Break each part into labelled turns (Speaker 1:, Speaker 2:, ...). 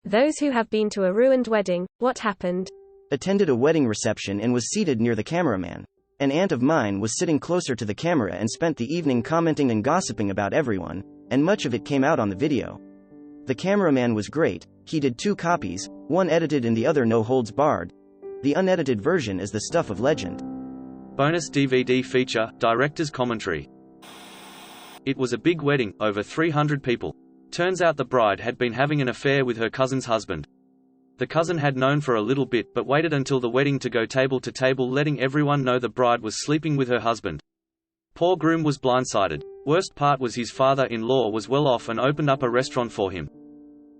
Speaker 1: Those who have been to a ruined wedding, what happened?
Speaker 2: Attended a wedding reception and was seated near the cameraman. An aunt of mine was sitting closer to the camera and spent the evening commenting and gossiping about everyone, and much of it came out on the video. The cameraman was great, he did 2 copies, one edited and the other no holds barred. The unedited version is the stuff of legend.
Speaker 3: Bonus DVD feature, director's commentary. It was a big wedding, over 300 people. Turns out the bride had been having an affair with her cousin's husband. The cousin had known for a little bit but waited until the wedding to go table to table letting everyone know the bride was sleeping with her husband. Poor groom was blindsided. Worst part was his father-in-law was well off and opened up a restaurant for him.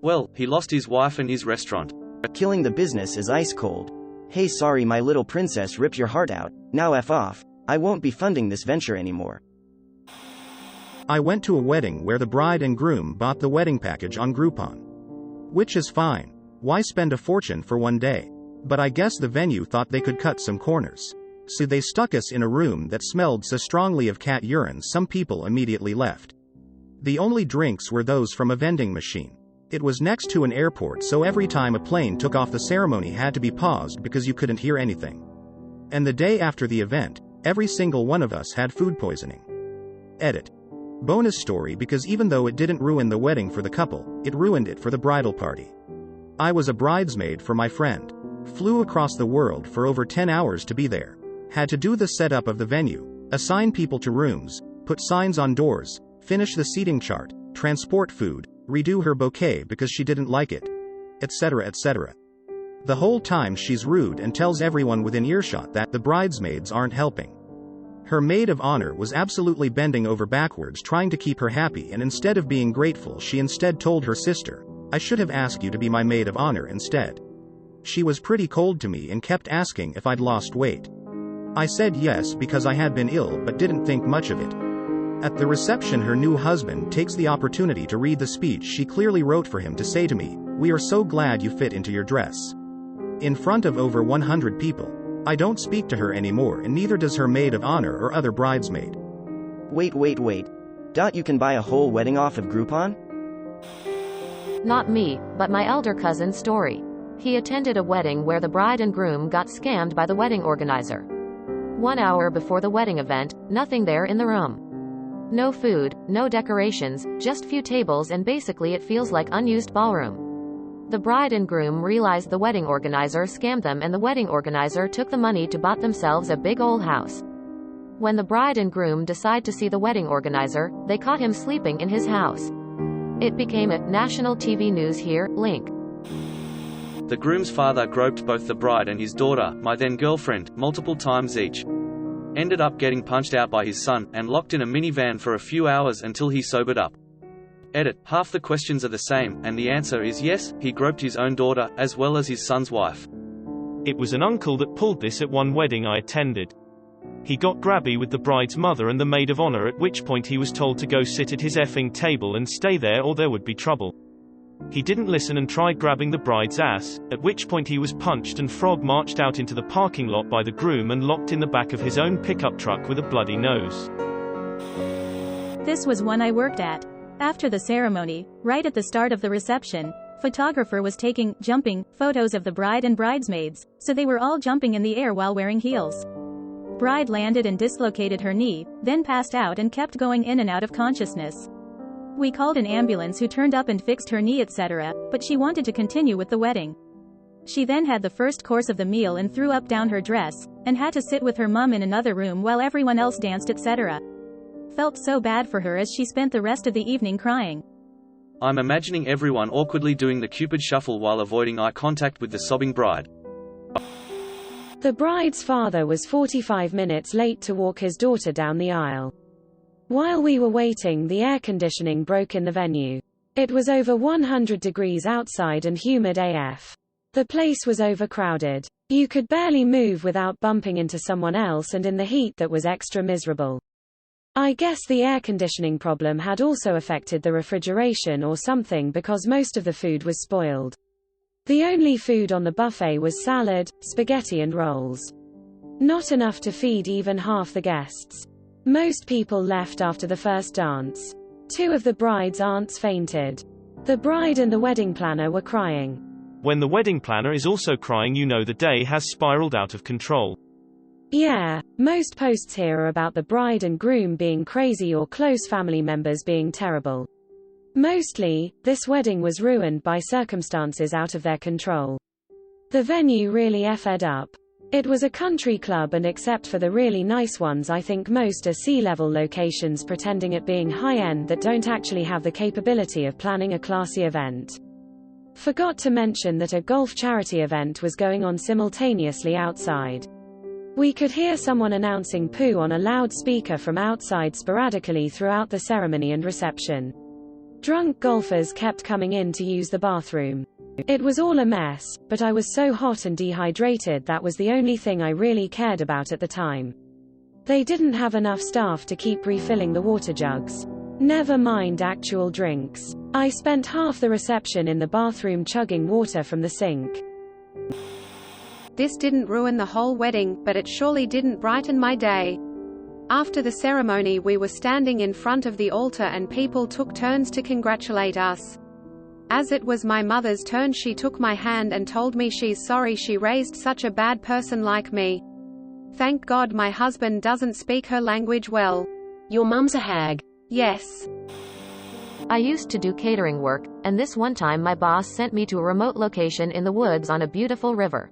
Speaker 3: Well, he lost his wife and his restaurant.
Speaker 2: Killing the business is ice cold. Hey, sorry my little princess ripped your heart out, now F off. I won't be funding this venture anymore.
Speaker 4: I went to a wedding where the bride and groom bought the wedding package on Groupon. Which is fine. Why spend a fortune for one day? But I guess the venue thought they could cut some corners. So they stuck us in a room that smelled so strongly of cat urine some people immediately left. The only drinks were those from a vending machine. It was next to an airport, so every time a plane took off the ceremony had to be paused because you couldn't hear anything. And the day after the event, every single one of us had food poisoning. Edit. Bonus story because even though it didn't ruin the wedding for the couple, it ruined it for the bridal party. I was a bridesmaid for my friend. Flew across the world for over 10 hours to be there. Had to do the setup of the venue, assign people to rooms, put signs on doors, finish the seating chart, transport food, redo her bouquet because she didn't like it, etc. etc. The whole time she's rude and tells everyone within earshot that the bridesmaids aren't helping. Her maid of honor was absolutely bending over backwards trying to keep her happy, and instead of being grateful she instead told her sister, "I should have asked you to be my maid of honor instead." She was pretty cold to me and kept asking if I'd lost weight. I said yes because I had been ill but didn't think much of it. At the reception her new husband takes the opportunity to read the speech she clearly wrote for him to say to me, "We are so glad you fit into your dress." In front of over 100 people. I don't speak to her anymore and neither does her maid of honor or other bridesmaid.
Speaker 2: Wait. You can buy a whole wedding off of Groupon?
Speaker 5: Not me, but my elder cousin's story. He attended a wedding where the bride and groom got scammed by the wedding organizer. 1 hour before the wedding event, nothing there in the room. No food, no decorations, just few tables, and basically it feels like unused ballroom. The bride and groom realized the wedding organizer scammed them and the wedding organizer took the money to buy themselves a big old house. When the bride and groom decide to see the wedding organizer, they caught him sleeping in his house. It became a national TV news here, link.
Speaker 3: The groom's father groped both the bride and his daughter, my then girlfriend, multiple times each. Ended up getting punched out by his son, and locked in a minivan for a few hours until he sobered up. Edit. Half the questions are the same, and the answer is yes, he groped his own daughter, as well as his son's wife.
Speaker 6: It was an uncle that pulled this at one wedding I attended. He got grabby with the bride's mother and the maid of honor, at which point he was told to go sit at his effing table and stay there or there would be trouble. He didn't listen and tried grabbing the bride's ass, at which point he was punched and frog marched out into the parking lot by the groom and locked in the back of his own pickup truck with a bloody nose.
Speaker 7: This was one I worked at. After the ceremony, right at the start of the reception, photographer was taking, jumping, photos of the bride and bridesmaids, so they were all jumping in the air while wearing heels. Bride landed and dislocated her knee, then passed out and kept going in and out of consciousness. We called an ambulance who turned up and fixed her knee etc., but she wanted to continue with the wedding. She then had the first course of the meal and threw up down her dress, and had to sit with her mum in another room while everyone else danced etc. Felt so bad for her as she spent the rest of the evening crying.
Speaker 3: I'm imagining everyone awkwardly doing the Cupid shuffle while avoiding eye contact with the sobbing bride.
Speaker 1: The bride's father was 45 minutes late to walk his daughter down the aisle. While we were waiting, the air conditioning broke in the venue. It was over 100 degrees outside and humid AF. The place was overcrowded. You could barely move without bumping into someone else, and in the heat that was extra miserable. I guess the air conditioning problem had also affected the refrigeration or something because most of the food was spoiled. The only food on the buffet was salad, spaghetti and rolls. Not enough to feed even half the guests. Most people left after the first dance. 2 of the bride's aunts fainted. The bride and the wedding planner were crying.
Speaker 6: When the wedding planner is also crying, you know the day has spiraled out of control.
Speaker 1: Yeah, most posts here are about the bride and groom being crazy or close family members being terrible. Mostly, this wedding was ruined by circumstances out of their control. The venue really effed up. It was a country club, and except for the really nice ones, I think most are sea-level locations pretending at being high-end that don't actually have the capability of planning a classy event. Forgot to mention that a golf charity event was going on simultaneously outside. We could hear someone announcing poo on a loudspeaker from outside sporadically throughout the ceremony and reception. Drunk golfers kept coming in to use the bathroom. It was all a mess, but I was so hot and dehydrated that was the only thing I really cared about at the time. They didn't have enough staff to keep refilling the water jugs. Never mind actual drinks. I spent half the reception in the bathroom chugging water from the sink.
Speaker 8: This didn't ruin the whole wedding, but it surely didn't brighten my day. After the ceremony, we were standing in front of the altar and people took turns to congratulate us. As it was my mother's turn, she took my hand and told me she's sorry she raised such a bad person like me. Thank God my husband doesn't speak her language well.
Speaker 5: Your mum's a hag.
Speaker 8: Yes.
Speaker 5: I used to do catering work, and this one time my boss sent me to a remote location in the woods on a beautiful river.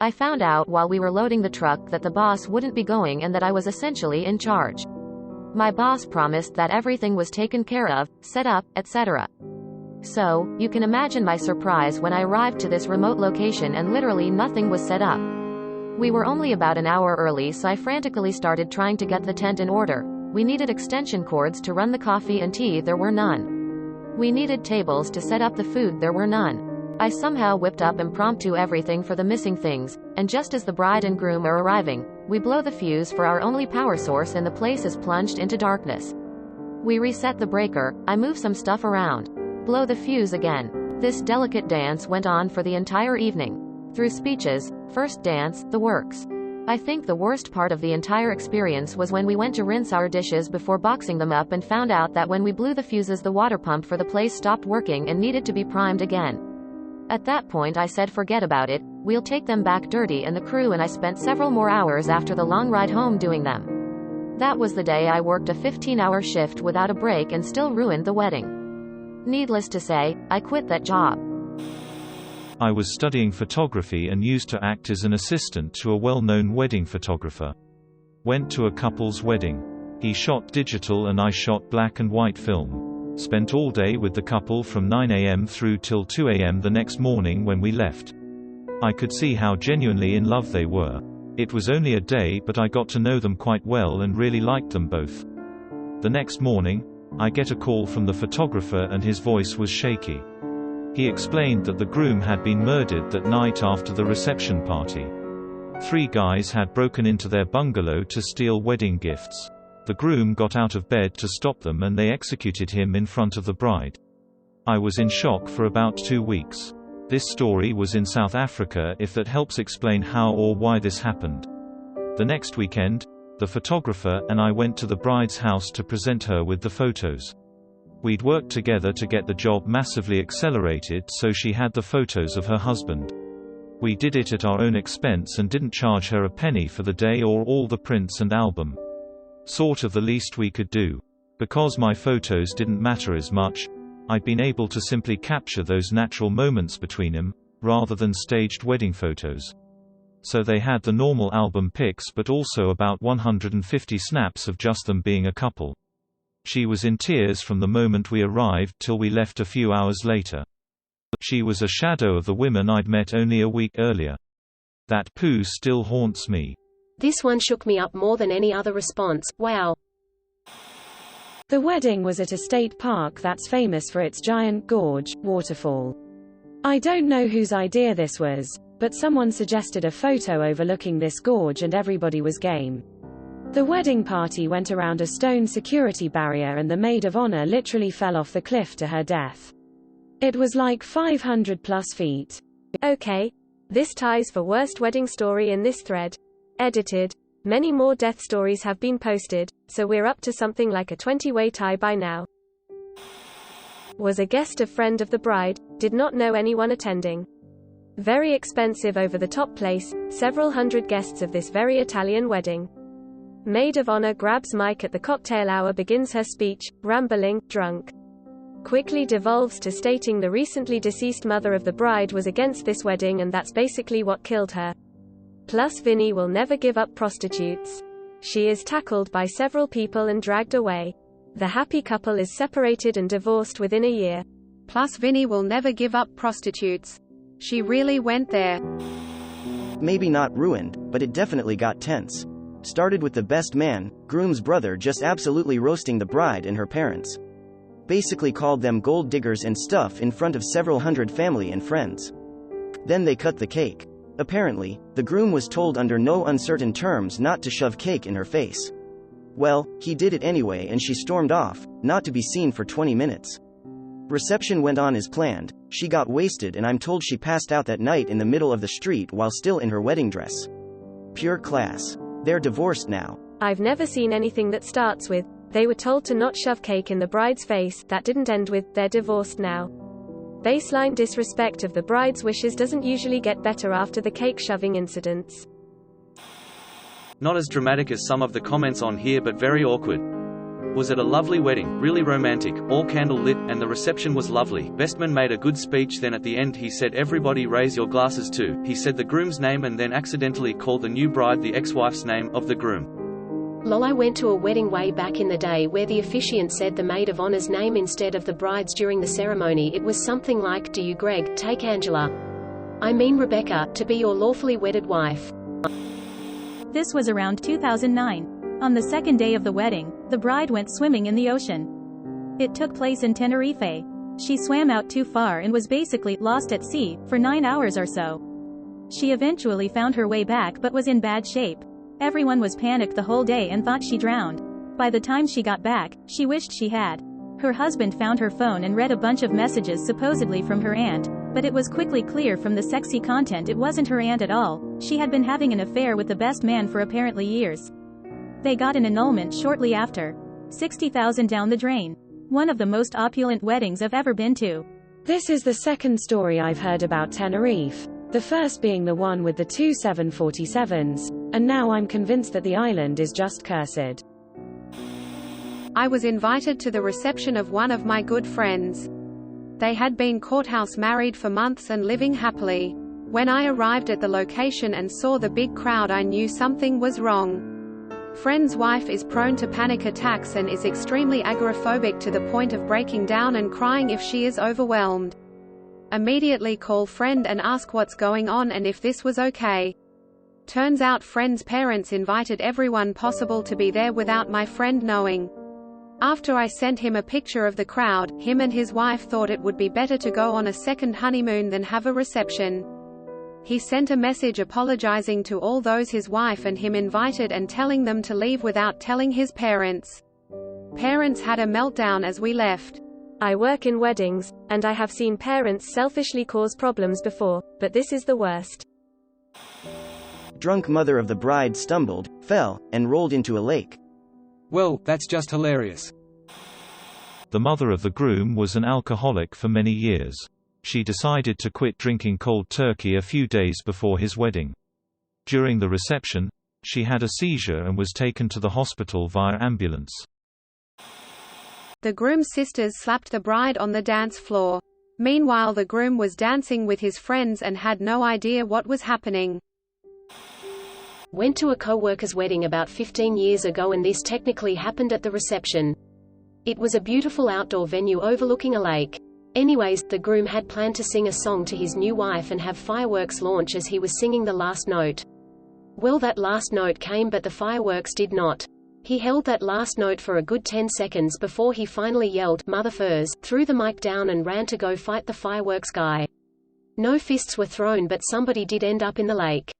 Speaker 5: I found out while we were loading the truck that the boss wouldn't be going and that I was essentially in charge. My boss promised that everything was taken care of, set up, etc. So, you can imagine my surprise when I arrived to this remote location and literally nothing was set up. We were only about an hour early, so I frantically started trying to get the tent in order. We needed extension cords to run the coffee and tea, there were none. We needed tables to set up the food, there were none. I somehow whipped up impromptu everything for the missing things, and just as the bride and groom are arriving, we blow the fuse for our only power source and the place is plunged into darkness. We reset the breaker, I move some stuff around. Blow the fuse again. This delicate dance went on for the entire evening. Through speeches, first dance, the works. I think the worst part of the entire experience was when we went to rinse our dishes before boxing them up and found out that when we blew the fuses the water pump for the place stopped working and needed to be primed again. At that point I said forget about it, we'll take them back dirty, and the crew and I spent several more hours after the long ride home doing them. That was the day I worked a 15-hour shift without a break and still ruined the wedding. Needless to say, I quit that job.
Speaker 9: I was studying photography and used to act as an assistant to a well-known wedding photographer. Went to a couple's wedding. He shot digital and I shot black and white film. Spent all day with the couple from 9 a.m. through till 2 a.m. the next morning when we left. I could see how genuinely in love they were. It was only a day, but I got to know them quite well and really liked them both. The next morning, I get a call from the photographer and his voice was shaky. He explained that the groom had been murdered that night after the reception party. 3 guys had broken into their bungalow to steal wedding gifts. The groom got out of bed to stop them and they executed him in front of the bride. I was in shock for about 2 weeks. This story was in South Africa, if that helps explain how or why this happened. The next weekend, the photographer and I went to the bride's house to present her with the photos. We'd worked together to get the job massively accelerated, so she had the photos of her husband. We did it at our own expense and didn't charge her a penny for the day or all the prints and album. Sort of the least we could do. Because my photos didn't matter as much, I'd been able to simply capture those natural moments between them, rather than staged wedding photos. So they had the normal album pics but also about 150 snaps of just them being a couple. She was in tears from the moment we arrived till we left a few hours later. She was a shadow of the women I'd met only a week earlier. That poo still haunts me.
Speaker 10: This one shook me up more than any other response. Wow.
Speaker 1: The wedding was at a state park that's famous for its giant gorge, waterfall. I don't know whose idea this was, but someone suggested a photo overlooking this gorge and everybody was game. The wedding party went around a stone security barrier and the maid of honor literally fell off the cliff to her death. It was like 500 plus feet.
Speaker 10: Okay. This ties for worst wedding story in this thread. Edited. Many more death stories have been posted, so we're up to something like a 20-way tie by now. was a guest of friend of the bride, did not know anyone attending. Very expensive over-the-top place, several hundred guests of this very Italian wedding. Maid of honor grabs mic at the cocktail hour, begins her speech, rambling, drunk. Quickly devolves to stating the recently deceased mother of the bride was against this wedding and that's basically what killed her. Plus Vinny will never give up prostitutes. She is tackled by several people and dragged away. The happy couple is separated and divorced within a year.
Speaker 8: Plus Vinny will never give up prostitutes. She really went there.
Speaker 2: Maybe not ruined, but it definitely got tense. Started with the best man, groom's brother, just absolutely roasting the bride and her parents. Basically called them gold diggers and stuff in front of several hundred family and friends. Then they cut the cake. Apparently, the groom was told under no uncertain terms not to shove cake in her face. Well, he did it anyway and she stormed off, not to be seen for 20 minutes. Reception went on as planned, she got wasted and I'm told she passed out that night in the middle of the street while still in her wedding dress. Pure class. They're divorced now.
Speaker 10: I've never seen anything that starts with, they were told to not shove cake in the bride's face, that didn't end with, they're divorced now. Baseline disrespect of the bride's wishes doesn't usually get better after the cake shoving incidents.
Speaker 3: Not as dramatic as some of the comments on here, but very awkward. Was it a lovely wedding, really romantic, all candle lit, and the reception was lovely. Bestman made a good speech, then at the end he said everybody raise your glasses to. He said the groom's name and then accidentally called the new bride the ex-wife's name, of the groom.
Speaker 5: Lol, I went to a wedding way back in the day where the officiant said the maid of honor's name instead of the bride's during the ceremony. It was something like, do you Greg, take Angela. I mean Rebecca, to be your lawfully wedded wife.
Speaker 7: This was around 2009. On the second day of the wedding, the bride went swimming in the ocean. It took place in Tenerife. She swam out too far and was basically lost at sea for 9 hours or so. She eventually found her way back but was in bad shape. Everyone was panicked the whole day and thought she drowned. By the time she got back, she wished she had. Her husband found her phone and read a bunch of messages supposedly from her aunt, but it was quickly clear from the sexy content it wasn't her aunt at all. She had been having an affair with the best man for apparently years. They got an annulment shortly after. $60,000 down the drain. One of the most opulent weddings I've ever been to.
Speaker 1: This is the second story I've heard about Tenerife. The first being the one with the two 747s, and now I'm convinced that the island is just cursed.
Speaker 8: I was invited to the reception of one of my good friends. They had been courthouse married for months and living happily. When I arrived at the location and saw the big crowd, I knew something was wrong. Friend's wife is prone to panic attacks and is extremely agoraphobic to the point of breaking down and crying if she is overwhelmed. Immediately call friend and ask what's going on and if this was okay. Turns out friend's parents invited everyone possible to be there without my friend knowing. After I sent him a picture of the crowd, him and his wife thought it would be better to go on a second honeymoon than have a reception. He sent a message apologizing to all those his wife and him invited and telling them to leave without telling his parents. Parents had a meltdown as we left.
Speaker 10: I work in weddings, and I have seen parents selfishly cause problems before, but this is the worst.
Speaker 2: Drunk mother of the bride stumbled, fell, and rolled into a lake.
Speaker 11: Well, that's just hilarious.
Speaker 9: The mother of the groom was an alcoholic for many years. She decided to quit drinking cold turkey a few days before his wedding. During the reception, she had a seizure and was taken to the hospital via ambulance.
Speaker 8: The groom's sisters slapped the bride on the dance floor. Meanwhile, the groom was dancing with his friends and had no idea what was happening.
Speaker 5: Went to a co-worker's wedding about 15 years ago and this technically happened at the reception. It was a beautiful outdoor venue overlooking a lake. Anyways, the groom had planned to sing a song to his new wife and have fireworks launch as he was singing the last note. Well, that last note came but the fireworks did not. He held that last note for a good 10 seconds before he finally yelled, "Mother Furs," threw the mic down and ran to go fight the fireworks guy. No fists were thrown but somebody did end up in the lake.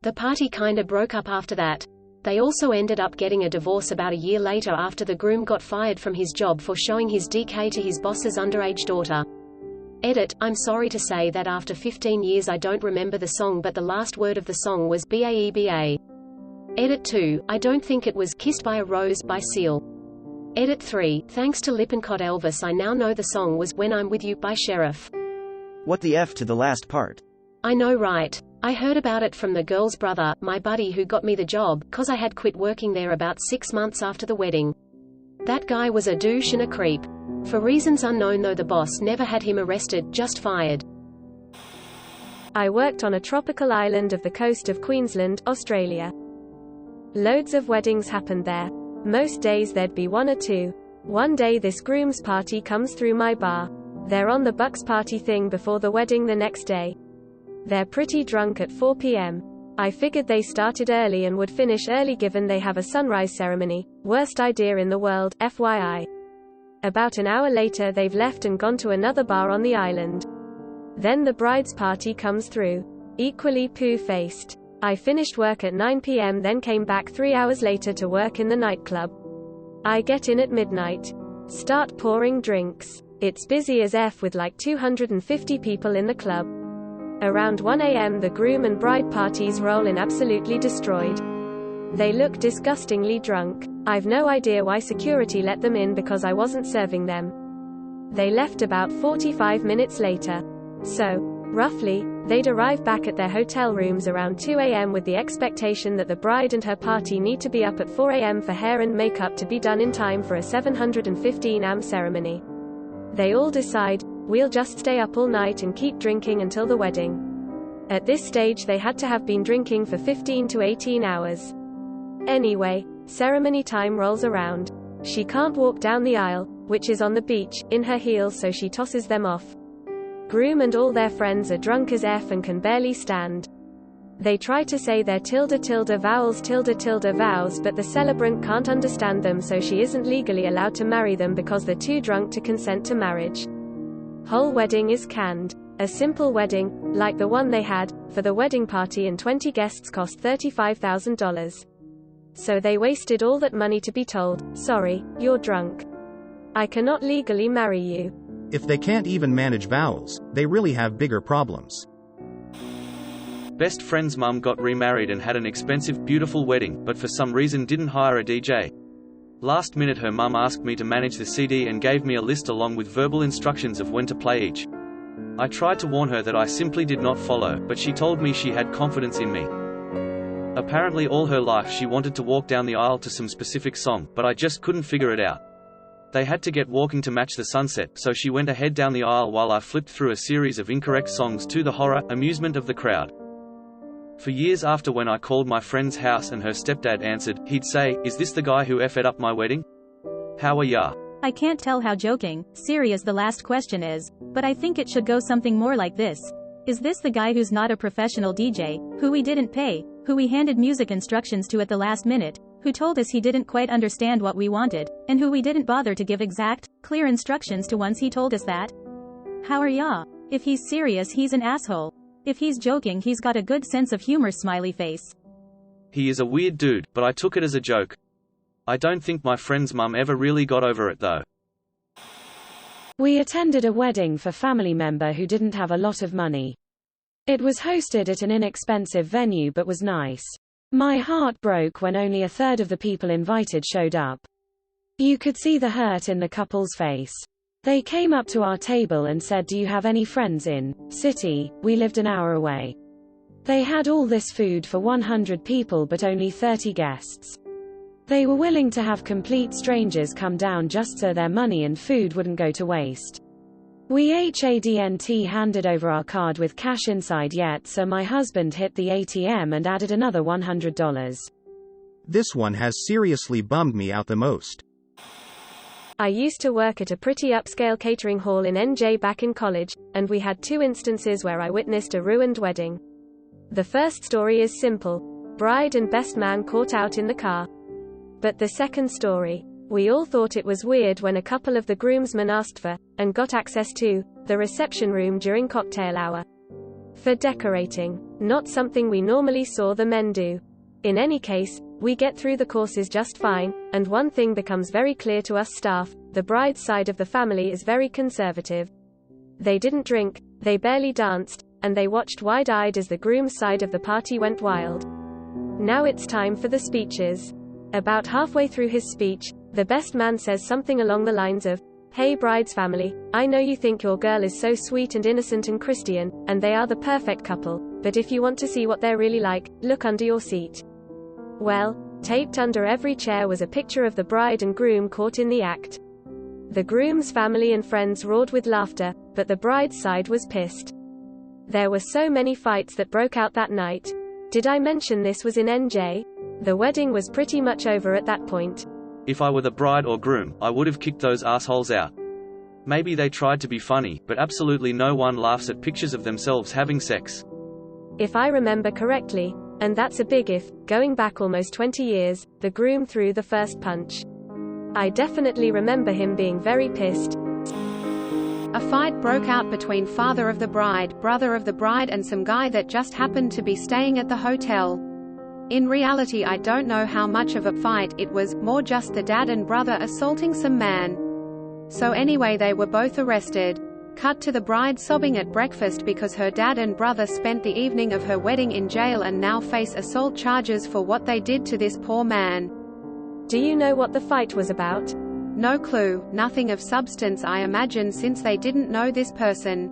Speaker 5: The party kinda broke up after that. They also ended up getting a divorce about a year later after the groom got fired from his job for showing his DK to his boss's underage daughter. Edit, I'm sorry to say that after 15 years I don't remember the song but the last word of the song was BAEBA. Edit 2, I don't think it was Kissed by a Rose by Seal.
Speaker 12: Edit 3. Thanks to Lippincott Elvis, I now know the song was When I'm With You by Sheriff.
Speaker 2: What the F to the last part?
Speaker 12: I know, right? I heard about it from the girl's brother, my buddy who got me the job, 'cause I had quit working there about 6 months after the wedding. That guy was a douche and a creep. For reasons unknown though, the boss never had him arrested, just fired.
Speaker 10: I worked on a tropical island of the coast of Queensland, Australia. Loads of weddings happened there. Most days there'd be one or two. One day this groom's party comes through my bar. They're on the Bucks party thing before the wedding the next day. They're pretty drunk at 4 p.m. I figured they started early and would finish early given they have a sunrise ceremony. Worst idea in the world, FYI. About an hour later they've left and gone to another bar on the island. Then the bride's party comes through. Equally poo-faced. I finished work at 9 p.m. then came back 3 hours later to work in the nightclub. I get in at midnight. Start pouring drinks. It's busy as F with like 250 people in the club. Around 1 a.m. the groom and bride parties roll in absolutely destroyed. They look disgustingly drunk. I've no idea why security let them in because I wasn't serving them. They left about 45 minutes later. So, roughly, they'd arrive back at their hotel rooms around 2 a.m. with the expectation that the bride and her party need to be up at 4 a.m. for hair and makeup to be done in time for a 715 ceremony. They all decide, we'll just stay up all night and keep drinking until the wedding. At this stage they had to have been drinking for 15 to 18 hours. Anyway, ceremony time rolls around. She can't walk down the aisle, which is on the beach, in her heels, so she tosses them off. Groom and all their friends are drunk as F and can barely stand. They try to say their vowels vows, but the celebrant can't understand them, so she isn't legally allowed to marry them because they're too drunk to consent to marriage. Whole wedding is canned. A simple wedding, like the one they had, for the wedding party and 20 guests cost $35,000. So they wasted all that money to be told, sorry, you're drunk. I cannot legally marry you.
Speaker 4: If they can't even manage vowels, they really have bigger problems.
Speaker 3: Best friend's mum got remarried and had an expensive, beautiful wedding, but for some reason didn't hire a DJ. Last minute her mum asked me to manage the CD and gave me a list along with verbal instructions of when to play each. I tried to warn her that I simply did not follow, but she told me she had confidence in me. Apparently all her life she wanted to walk down the aisle to some specific song, but I just couldn't figure it out. They had to get walking to match the sunset, so she went ahead down the aisle while I flipped through a series of incorrect songs to the horror, amusement of the crowd. For years after, when I called my friend's house and her stepdad answered, he'd say, "Is this the guy who F'd up my wedding? How are ya?"
Speaker 7: I can't tell how joking, serious the last question is, but I think it should go something more like this. Is this the guy who's not a professional DJ, who we didn't pay, who we handed music instructions to at the last minute, who told us he didn't quite understand what we wanted, and who we didn't bother to give exact, clear instructions to once he told us that? How are ya? If he's serious, he's an asshole. If he's joking, he's got a good sense of humor, smiley face.
Speaker 3: He is a weird dude, but I took it as a joke. I don't think my friend's mum ever really got over it though.
Speaker 1: We attended a wedding for family member who didn't have a lot of money. It was hosted at an inexpensive venue but was nice. My heart broke when only a third of the people invited showed up. You could see the hurt in the couple's face. They came up to our table and said, "Do you have any friends in city?" We lived an hour away. They had all this food for 100 people but only 30 guests. They were willing to have complete strangers come down just so their money and food wouldn't go to waste. We hadn't handed over our card with cash inside yet, so my husband hit the ATM and added another $100.
Speaker 4: This one has seriously bummed me out the most.
Speaker 10: I used to work at a pretty upscale catering hall in NJ back in college, and we had 2 instances where I witnessed a ruined wedding. The first story is simple. Bride and best man caught out in the car. But the second story, we all thought it was weird when a couple of the groomsmen asked for, and got access to, the reception room during cocktail hour. For decorating. Not something we normally saw the men do. In any case, we get through the courses just fine, and one thing becomes very clear to us staff: the bride's side of the family is very conservative. They didn't drink, they barely danced, and they watched wide-eyed as the groom's side of the party went wild. Now it's time for the speeches. About halfway through his speech, The best man says something along the lines of, "Hey bride's family, I know you think your girl is so sweet and innocent and Christian, and they are the perfect couple, but if you want to see what they're really like, look under your seat." Well, taped under every chair was a picture of the bride and groom caught in the act. The groom's family and friends roared with laughter, but the bride's side was pissed. There were so many fights that broke out that night. Did I mention this was in NJ? The wedding was pretty much over at that point.
Speaker 3: If I were the bride or groom, I would have kicked those assholes out. Maybe they tried to be funny, but absolutely no one laughs at pictures of themselves having sex.
Speaker 10: If I remember correctly, and that's a big if, going back almost 20 years, the groom threw the first punch. I definitely remember him being very pissed.
Speaker 8: A fight broke out between father of the bride, brother of the bride and some guy that just happened to be staying at the hotel. In reality I don't know how much of a fight it was, more just the dad and brother assaulting some man. So anyway they were both arrested. Cut to the bride sobbing at breakfast because her dad and brother spent the evening of her wedding in jail and now face assault charges for what they did to this poor man.
Speaker 10: Do you know what the fight was about?
Speaker 8: No clue, nothing of substance I imagine since they didn't know this person.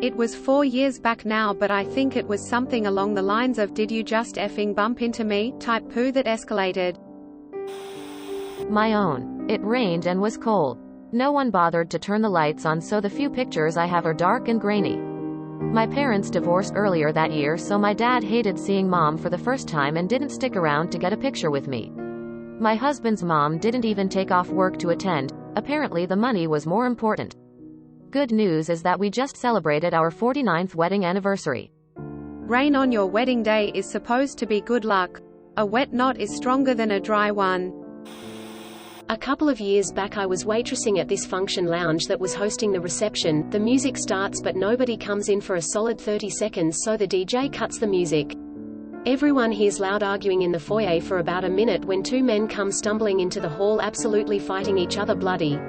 Speaker 8: It was 4 years back now but I think it was something along the lines of "did you just effing bump into me" type poo that escalated.
Speaker 5: My own. It rained and was cold. No one bothered to turn the lights on, so the few pictures I have are dark and grainy. My parents divorced earlier that year, so my dad hated seeing mom for the first time and didn't stick around to get a picture with me. My husband's mom didn't even take off work to attend. Apparently the money was more important. Good news is that we just celebrated our 49th wedding anniversary.
Speaker 8: Rain on your wedding day is supposed to be good luck. A wet knot is stronger than a dry one.
Speaker 12: A couple of years back I was waitressing at this function lounge that was hosting the reception. The music starts but nobody comes in for a solid 30 seconds, so the DJ cuts the music. Everyone hears loud arguing in the foyer for about a minute when two men come stumbling into the hall, absolutely fighting each other bloody.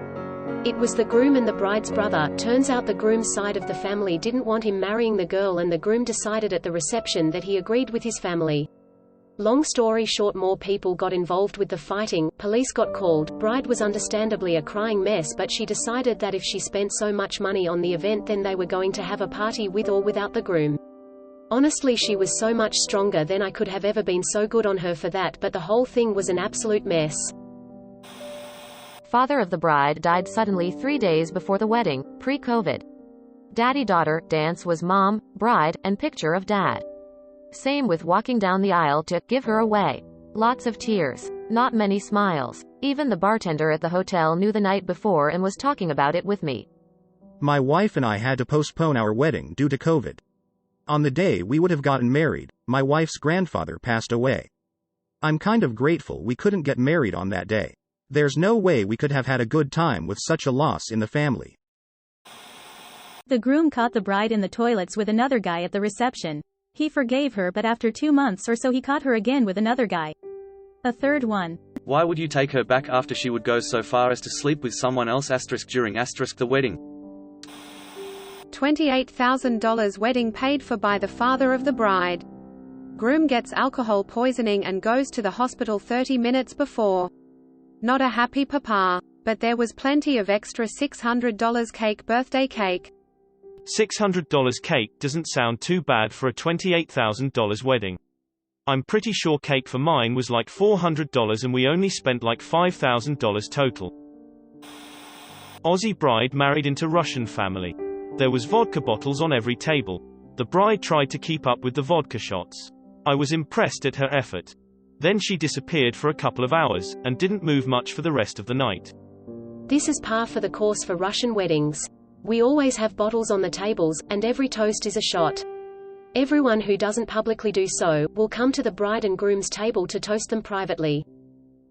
Speaker 12: It was the groom and the bride's brother. Turns out the groom's side of the family didn't want him marrying the girl, and the groom decided at the reception that he agreed with his family. Long story short, more people got involved with the fighting, police got called, bride was understandably a crying mess, but she decided that if she spent so much money on the event then they were going to have a party with or without the groom. Honestly, she was so much stronger than I could have ever been, so good on her for that, but the whole thing was an absolute mess.
Speaker 5: Father of the bride died suddenly 3 days before the wedding, pre-COVID. Daddy-daughter dance was mom, bride, and picture of dad. Same with walking down the aisle to give her away. Lots of tears. Not many smiles. Even the bartender at the hotel knew the night before and was talking about it with me.
Speaker 4: My wife and I had to postpone our wedding due to COVID. On the day we would have gotten married, my wife's grandfather passed away. I'm kind of grateful we couldn't get married on that day. There's no way we could have had a good time with such a loss in the family.
Speaker 7: The groom caught the bride in the toilets with another guy at the reception. He forgave her, but after 2 months or so he caught her again with another guy. A third one.
Speaker 3: Why would you take her back after she would go so far as to sleep with someone else during the wedding?
Speaker 8: $28,000 wedding paid for by the father of the bride. Groom gets alcohol poisoning and goes to the hospital 30 minutes before. Not a happy papa. But there was plenty of extra $600 birthday cake.
Speaker 6: $600 cake doesn't sound too bad for a $28,000 wedding. I'm pretty sure cake for mine was like $400 and we only spent like $5,000 total. Aussie bride married into Russian family. There was vodka bottles on every table. The bride tried to keep up with the vodka shots. I was impressed at her effort. Then she disappeared for a couple of hours, and didn't move much for the rest of the night.
Speaker 12: This is par for the course for Russian weddings. We always have bottles on the tables, and every toast is a shot. Everyone who doesn't publicly do so, will come to the bride and groom's table to toast them privately.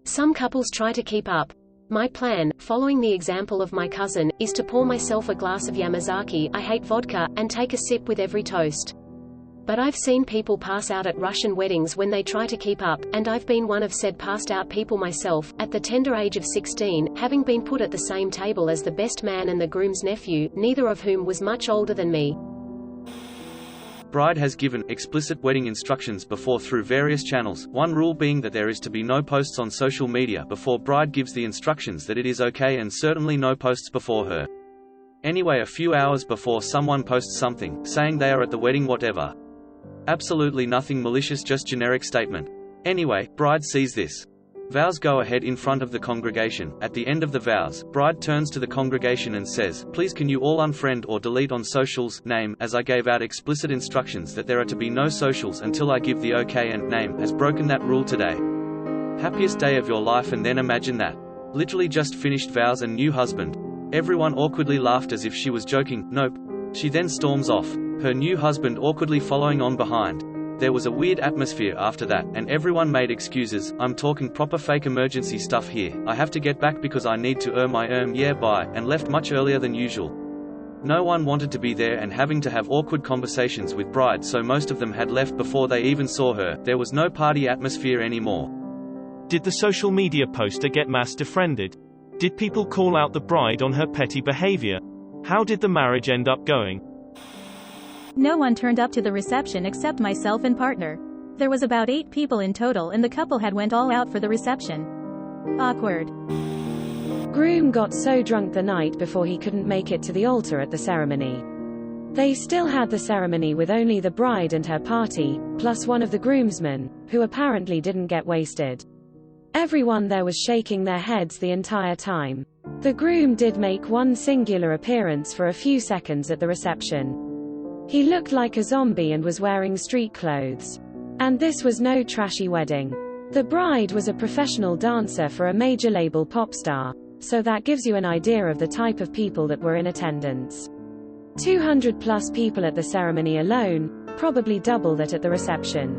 Speaker 12: Some couples try to keep up. My plan, following the example of my cousin, is to pour myself a glass of Yamazaki, I hate vodka, and take a sip with every toast. But I've seen people pass out at Russian weddings when they try to keep up, and I've been one of said passed out people myself, at the tender age of 16, having been put at the same table as the best man and the groom's nephew, neither of whom was much older than me.
Speaker 3: Bride has given explicit wedding instructions before through various channels, one rule being that there is to be no posts on social media before bride gives the instructions that it is okay, and certainly no posts before her. Anyway, a few hours before someone posts something, saying they are at the wedding whatever. Absolutely nothing malicious, just generic statement. Anyway, bride sees this. Vows go ahead in front of the congregation. At the end of the vows, bride turns to the congregation and says, "Please can you all unfriend or delete on socials, name, as I gave out explicit instructions that there are to be no socials until I give the okay, and name has broken that rule today. Happiest day of your life." And then imagine that. Literally just finished vows and new husband. Everyone awkwardly laughed as if she was joking. Nope. She then storms off, her new husband awkwardly following on behind. There was a weird atmosphere after that, and everyone made excuses. I'm talking proper fake emergency stuff here. I have to get back because I need to my yeah bye, and left much earlier than usual. No one wanted to be there and having to have awkward conversations with bride, so most of them had left before they even saw her. There was no party atmosphere anymore.
Speaker 6: Did the social media poster get mass defriended? Did people call out the bride on her petty behavior? How did the marriage end up going?
Speaker 7: No one turned up to the reception except myself and partner. There was about 8 people in total, and the couple had went all out for the reception. Awkward.
Speaker 1: Groom got so drunk the night before he couldn't make it to the altar at the ceremony. They still had the ceremony with only the bride and her party, plus one of the groomsmen, who apparently didn't get wasted. Everyone there was shaking their heads the entire time. The groom did make one singular appearance for a few seconds at the reception. He looked like a zombie and was wearing street clothes. And this was no trashy wedding. The bride was a professional dancer for a major label pop star, so that gives you an idea of the type of people that were in attendance. 200 plus people at the ceremony alone, probably double that at the reception.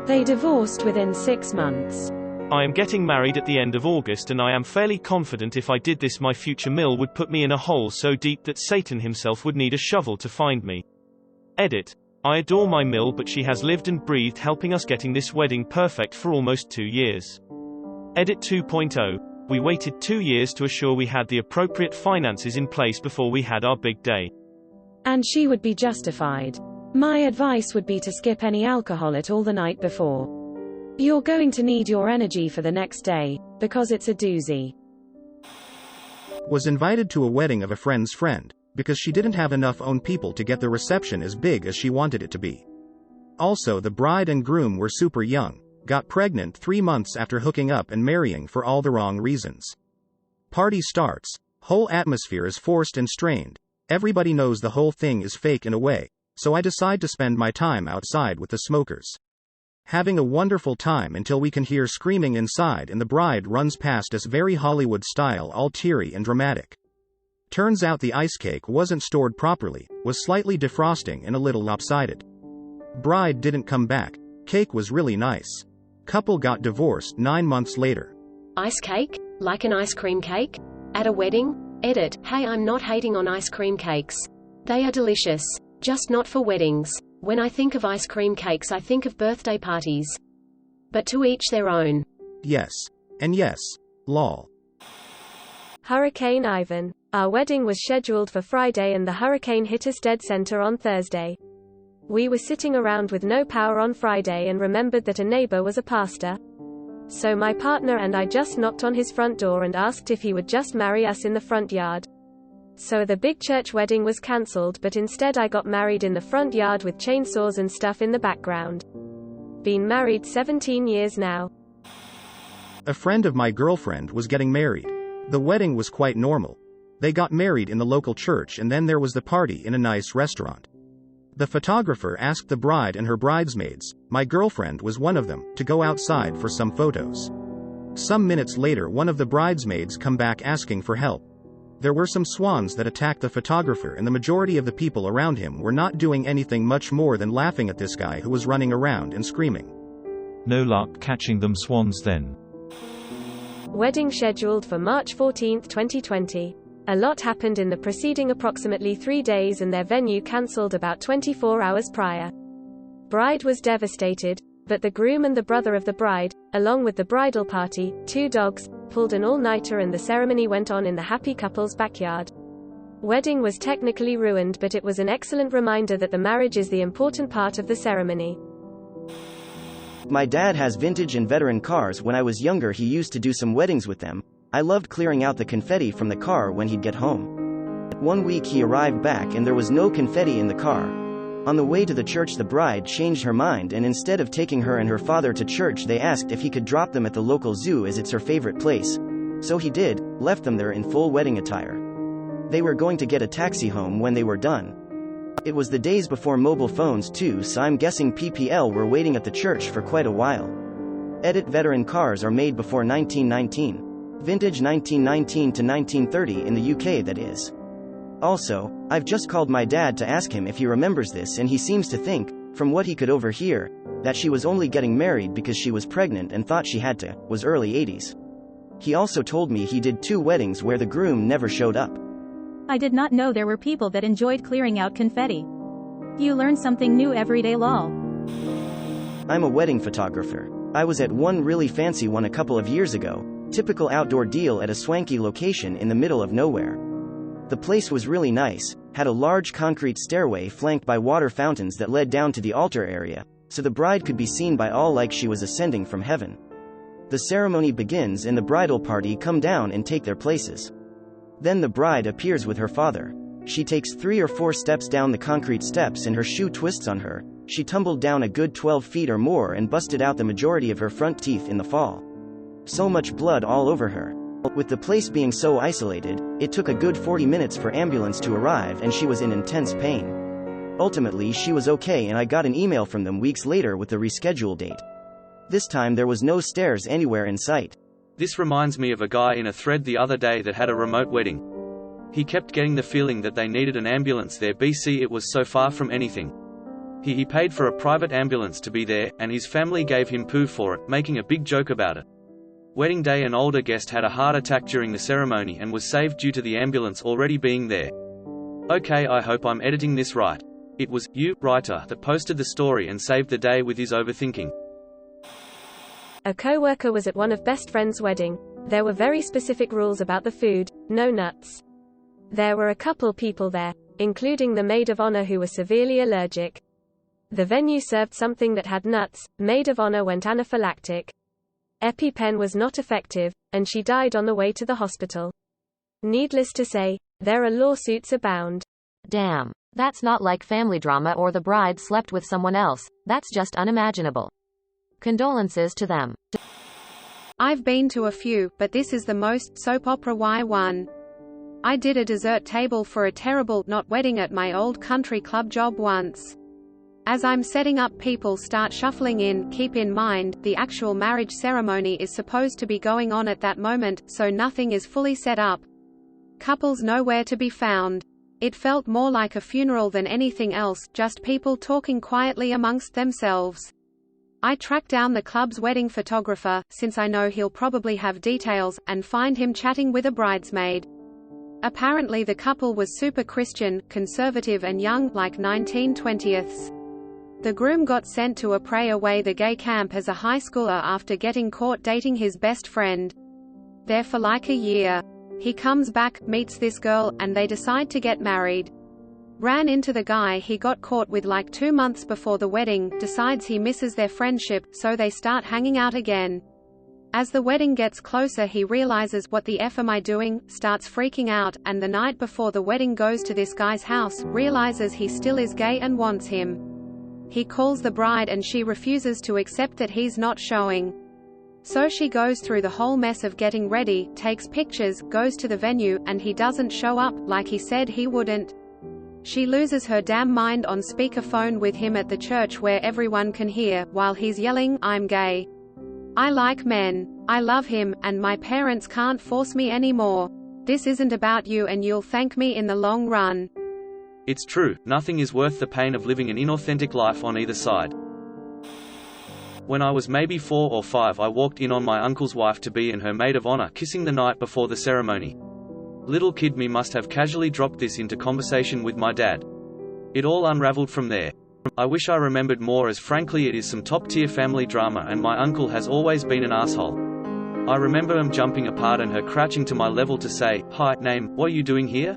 Speaker 1: They divorced within 6 months.
Speaker 6: I am getting married at the end of August, and I am fairly confident if I did this my future mill would put me in a hole so deep that Satan himself would need a shovel to find me. Edit. I adore my mill, but she has lived and breathed helping us getting this wedding perfect for almost 2 years. Edit 2.0. We waited 2 years to assure we had the appropriate finances in place before we had our big day.
Speaker 1: And she would be justified. My advice would be to skip any alcohol at all the night before. You're going to need your energy for the next day, because it's a doozy.
Speaker 4: Was invited to a wedding of a friend's friend, because she didn't have enough own people to get the reception as big as she wanted it to be. Also, the bride and groom were super young, got pregnant 3 months after hooking up and marrying for all the wrong reasons. Party starts, whole atmosphere is forced and strained, everybody knows the whole thing is fake in a way, so I decide to spend my time outside with the smokers. Having a wonderful time until we can hear screaming inside and the bride runs past us very Hollywood style, all teary and dramatic. Turns out the ice cake wasn't stored properly, was slightly defrosting and a little lopsided. Bride didn't come back. Cake was really nice. Couple got divorced 9 months later.
Speaker 12: Ice cake? Like an ice cream cake? At a wedding? Edit. Hey, I'm not hating on ice cream cakes. They are delicious. Just not for weddings. When I think of ice cream cakes, I think of birthday parties. But to each their own.
Speaker 4: Yes. And yes. Lol.
Speaker 10: Hurricane Ivan. Our wedding was scheduled for Friday and the hurricane hit us dead center on Thursday. We were sitting around with no power on Friday and remembered that a neighbor was a pastor. So my partner and I just knocked on his front door and asked if he would just marry us in the front yard. So the big church wedding was cancelled, but instead I got married in the front yard with chainsaws and stuff in the background. Been married 17 years now.
Speaker 4: A friend of my girlfriend was getting married. The wedding was quite normal. They got married in the local church and then there was the party in a nice restaurant. The photographer asked the bride and her bridesmaids, my girlfriend was one of them, to go outside for some photos. Some minutes later one of the bridesmaids come back asking for help. There were some swans that attacked the photographer and the majority of the people around him were not doing anything much more than laughing at this guy who was running around and screaming.
Speaker 9: No luck catching them swans then.
Speaker 10: Wedding scheduled for March 14, 2020. A lot happened in the preceding approximately 3 days and their venue cancelled about 24 hours prior. Bride was devastated, but the groom and the brother of the bride, along with the bridal party, 2 dogs, pulled an all-nighter and the ceremony went on in the happy couple's backyard. Wedding was technically ruined, but it was an excellent reminder that the marriage is the important part of the ceremony.
Speaker 2: My dad has vintage and veteran cars. When I was younger, he used to do some weddings with them. I loved clearing out the confetti from the car when he'd get home. One week he arrived back and there was no confetti in the car. On the way to the church, the bride changed her mind, and instead of taking her and her father to church, they asked if he could drop them at the local zoo as it's her favorite place. So he did, left them there in full wedding attire. They were going to get a taxi home when they were done. It was the days before mobile phones too, so I'm guessing PPL were waiting at the church for quite a while. Edit veteran cars are made before 1919. Vintage 1919 to 1930 in the UK, that is. Also, I've just called my dad to ask him if he remembers this, and he seems to think, from what he could overhear, that she was only getting married because she was pregnant and thought she had to. Was early 80s. He also told me he did 2 weddings where the groom never showed up.
Speaker 7: I did not know there were people that enjoyed clearing out confetti. You learn something new every day, lol.
Speaker 2: I'm a wedding photographer. I was at one really fancy one a couple of years ago, typical outdoor deal at a swanky location in the middle of nowhere. The place was really nice, had a large concrete stairway flanked by water fountains that led down to the altar area, so the bride could be seen by all like she was ascending from heaven. The ceremony begins and the bridal party come down and take their places. Then the bride appears with her father. She takes 3 or 4 steps down the concrete steps and her shoe twists on her. She tumbled down a good 12 feet or more and busted out the majority of her front teeth in the fall. So much blood all over her. With the place being so isolated, it took a good 40 minutes for ambulance to arrive and she was in intense pain. Ultimately she was okay, and I got an email from them weeks later with the reschedule date. This time there was no stairs anywhere in sight.
Speaker 3: This reminds me of a guy in a thread the other day that had a remote wedding. He kept getting the feeling that they needed an ambulance there, BC it was so far from anything. He paid for a private ambulance to be there, and his family gave him poo for it, making a big joke about it. Wedding day, an older guest had a heart attack during the ceremony and was saved due to the ambulance already being there. Okay, I hope I'm editing this right. It was you, writer, that posted the story and saved the day with his overthinking.
Speaker 10: A co-worker was at one of best friend's wedding. There were very specific rules about the food, no nuts. There were a couple people there, including the maid of honor, who was severely allergic. The venue served something that had nuts, maid of honor went anaphylactic. EpiPen was not effective, and she died on the way to the hospital. Needless to say, there are lawsuits abound.
Speaker 5: Damn. That's not like family drama or the bride slept with someone else. That's just unimaginable. Condolences to them.
Speaker 8: I've been to a few, but this is the most soap opera one. I did a dessert table for a terrible not wedding at my old country club job once. As I'm setting up, people start shuffling in. Keep in mind, the actual marriage ceremony is supposed to be going on at that moment, so nothing is fully set up. Couples nowhere to be found. It felt more like a funeral than anything else, just people talking quietly amongst themselves. I track down the club's wedding photographer, since I know he'll probably have details, and find him chatting with a bridesmaid. Apparently the couple was super Christian, conservative and young, like 1920s. The groom got sent to a pray away the gay camp as a high schooler after getting caught dating his best friend. There for like a year. He comes back, meets this girl, and they decide to get married. Ran into the guy he got caught with like 2 months before the wedding, decides he misses their friendship, so they start hanging out again. As the wedding gets closer, he realizes, what the F am I doing, starts freaking out, and the night before the wedding goes to this guy's house, realizes he still is gay and wants him. He calls the bride and she refuses to accept that he's not showing. So she goes through the whole mess of getting ready, takes pictures, goes to the venue, and he doesn't show up, like he said he wouldn't. She loses her damn mind on speakerphone with him at the church where everyone can hear, while he's yelling, "I'm gay. I like men. I love him, and my parents can't force me anymore. This isn't about you and you'll thank me in the long run."
Speaker 3: It's true, nothing is worth the pain of living an inauthentic life on either side. When I was maybe 4 or 5, I walked in on my uncle's wife-to-be and her maid of honor kissing the night before the ceremony. Little kid me must have casually dropped this into conversation with my dad. It all unraveled from there. I wish I remembered more, as frankly it is some top-tier family drama and my uncle has always been an asshole. I remember him jumping apart and her crouching to my level to say, "Hi, name, what are you doing here?"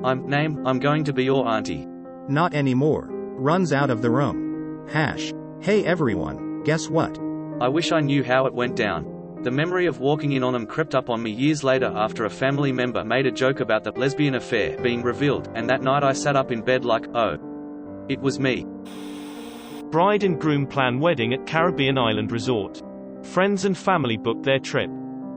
Speaker 3: I'm going to be your auntie.
Speaker 4: Not anymore. Runs out of the room. Hey everyone, guess what?
Speaker 3: I wish I knew how it went down. The memory of walking in on them crept up on me years later after a family member made a joke about the lesbian affair being revealed, and that night I sat up in bed like, oh, it was me.
Speaker 6: Bride and groom plan wedding at Caribbean island resort. Friends and family booked their trip.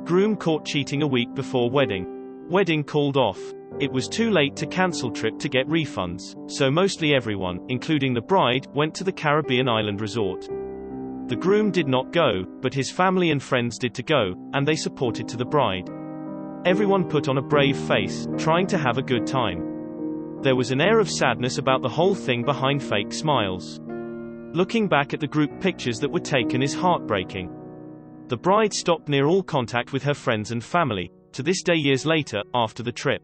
Speaker 6: Groom caught cheating a week before wedding. Wedding called off. It was too late to cancel trip to get refunds, so mostly everyone, including the bride, went to the Caribbean island resort. The groom did not go, but his family and friends did to go, and they supported to the bride. Everyone put on a brave face, trying to have a good time. There was an air of sadness about the whole thing behind fake smiles. Looking back at the group pictures that were taken is heartbreaking. The bride stopped near all contact with her friends and family, to this day years later, after the trip.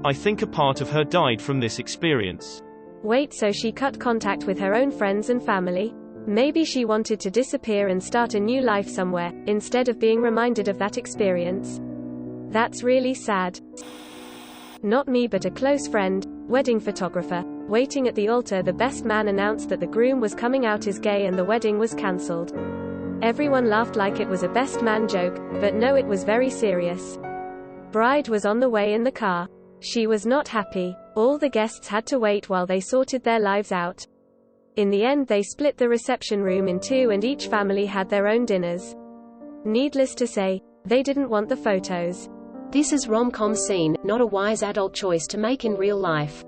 Speaker 6: I think a part of her died from this experience.
Speaker 10: Wait, so she cut contact with her own friends and family? Maybe she wanted to disappear and start a new life somewhere, instead of being reminded of that experience. That's really sad. Not me, but a close friend, wedding photographer. Waiting at the altar, the best man announced that the groom was coming out as gay and the wedding was cancelled. Everyone laughed like it was a best man joke, but no, it was very serious. Bride was on the way in the car. She was not happy. All the guests had to wait while they sorted their lives out. In the end, they split the reception room in two and each family had their own dinners. Needless to say, they didn't want the photos.
Speaker 12: This is rom-com scene, not a wise adult choice to make in real life.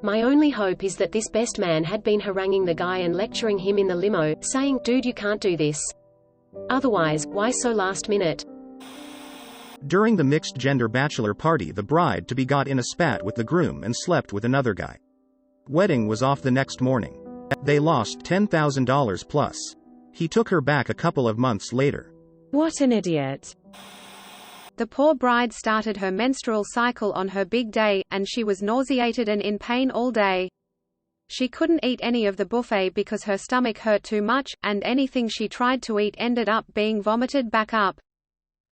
Speaker 12: My only hope is that this best man had been haranguing the guy and lecturing him in the limo, saying, dude, you can't do this. Otherwise, why so last minute?
Speaker 4: During the mixed-gender bachelor party, the bride-to-be got in a spat with the groom and slept with another guy. Wedding was off the next morning. They lost $10,000 plus. He took her back a couple of months later.
Speaker 1: What an idiot.
Speaker 8: The poor bride started her menstrual cycle on her big day, and she was nauseated and in pain all day. She couldn't eat any of the buffet because her stomach hurt too much, and anything she tried to eat ended up being vomited back up.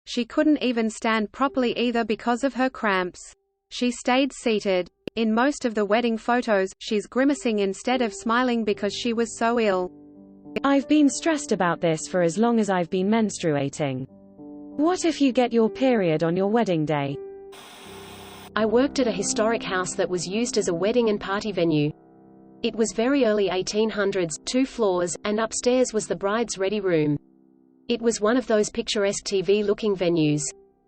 Speaker 8: She couldn't even stand properly either because of her cramps. She stayed seated. In most of the wedding photos, she's grimacing instead of smiling because she was so ill.
Speaker 1: I've been stressed about this for as long as I've been menstruating. What if you get your period on your wedding day?
Speaker 12: I worked at a historic house that was used as a wedding and party venue. It was very early 1800s, 2 floors, and upstairs was the bride's ready room. It was one of those picturesque TV-looking venues.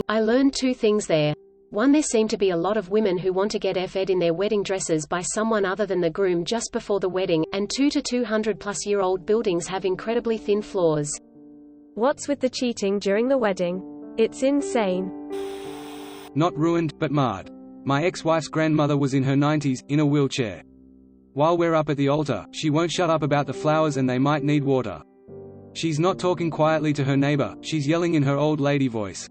Speaker 12: I learned 2 things there. 1, there seemed to be a lot of women who want to get f'd in their wedding dresses by someone other than the groom just before the wedding, and 2, 200-plus-year-old buildings have incredibly thin floors.
Speaker 10: What's with the cheating during the wedding? It's insane.
Speaker 11: Not ruined, but marred. My ex-wife's grandmother was in her 90s, in a wheelchair. While we're up at the altar, she won't shut up about the flowers and they might need water. She's not talking quietly to her neighbor, she's yelling in her old lady voice.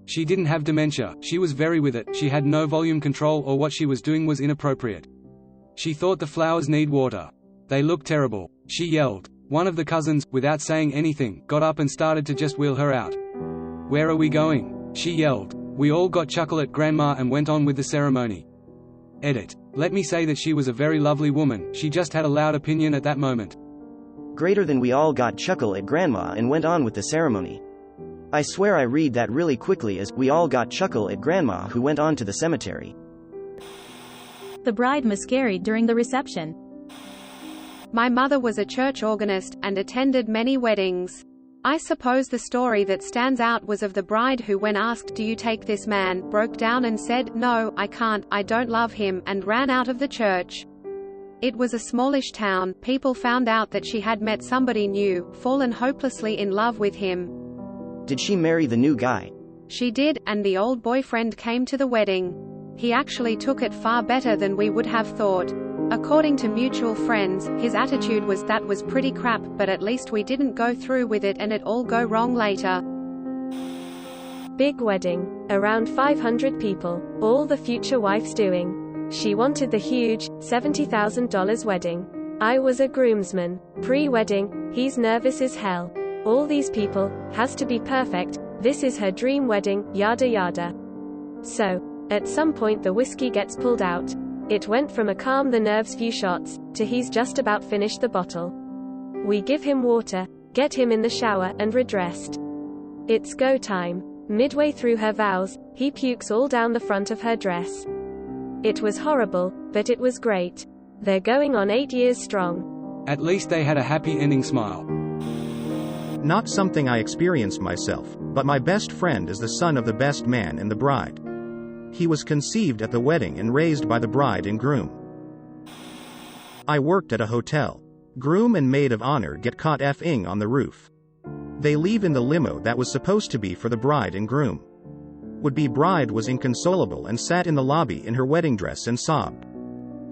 Speaker 11: She didn't have dementia, she was very with it, she had no volume control or what she was doing was inappropriate. She thought the flowers need water. They look terrible. She yelled. One of the cousins, without saying anything, got up and started to just wheel her out. Where are we going? She yelled. We all got chuckle at Grandma and went on with the ceremony. Edit. Let me say that she was a very lovely woman, she just had a loud opinion at that moment.
Speaker 2: Greater than we all got chuckle at Grandma and went on with the ceremony. I swear I read that really quickly as we all got chuckle at Grandma who went on to the cemetery.
Speaker 7: The bride miscarried during the reception.
Speaker 8: My mother was a church organist, and attended many weddings. I suppose the story that stands out was of the bride who, when asked, "Do you take this man?" broke down and said, "No, I can't, I don't love him," and ran out of the church. It was a smallish town. People found out that she had met somebody new, fallen hopelessly in love with him.
Speaker 2: Did she marry the new guy?
Speaker 8: She did, and the old boyfriend came to the wedding. He actually took it far better than we would have thought. According to mutual friends, his attitude was that was pretty crap, but at least we didn't go through with it and it all go wrong later.
Speaker 10: Big wedding. Around 500 people. All the future wife's doing. She wanted the huge, $70,000 wedding. I was a groomsman. Pre-wedding, he's nervous as hell. All these people, has to be perfect, this is her dream wedding, yada yada. So, At some point the whiskey gets pulled out. It went from a calm the nerves few shots, to he's just about finished the bottle. We give him water, get him in the shower, and redressed. It's go time. Midway through her vows, he pukes all down the front of her dress. It was horrible, but it was great. They're going on 8 years strong.
Speaker 11: At least they had a happy ending smile.
Speaker 4: Not something I experienced myself, but my best friend is the son of the best man and the bride. He was conceived at the wedding and raised by the bride and groom. I worked at a hotel. Groom and maid of honor get caught F-ing on the roof. They leave in the limo that was supposed to be for the bride and groom. Would-be bride was inconsolable and sat in the lobby in her wedding dress and sobbed.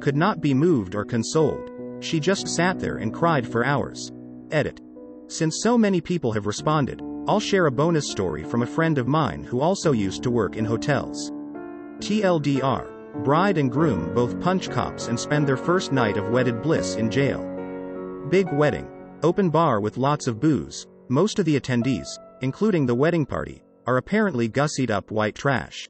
Speaker 4: Could not be moved or consoled. She just sat there and cried for hours. Edit. Since so many people have responded, I'll share a bonus story from a friend of mine who also used to work in hotels. TLDR, bride and groom both punch cops and spend their first night of wedded bliss in jail. Big wedding. Open bar with lots of booze. Most of the attendees, including the wedding party, are apparently gussied up white trash.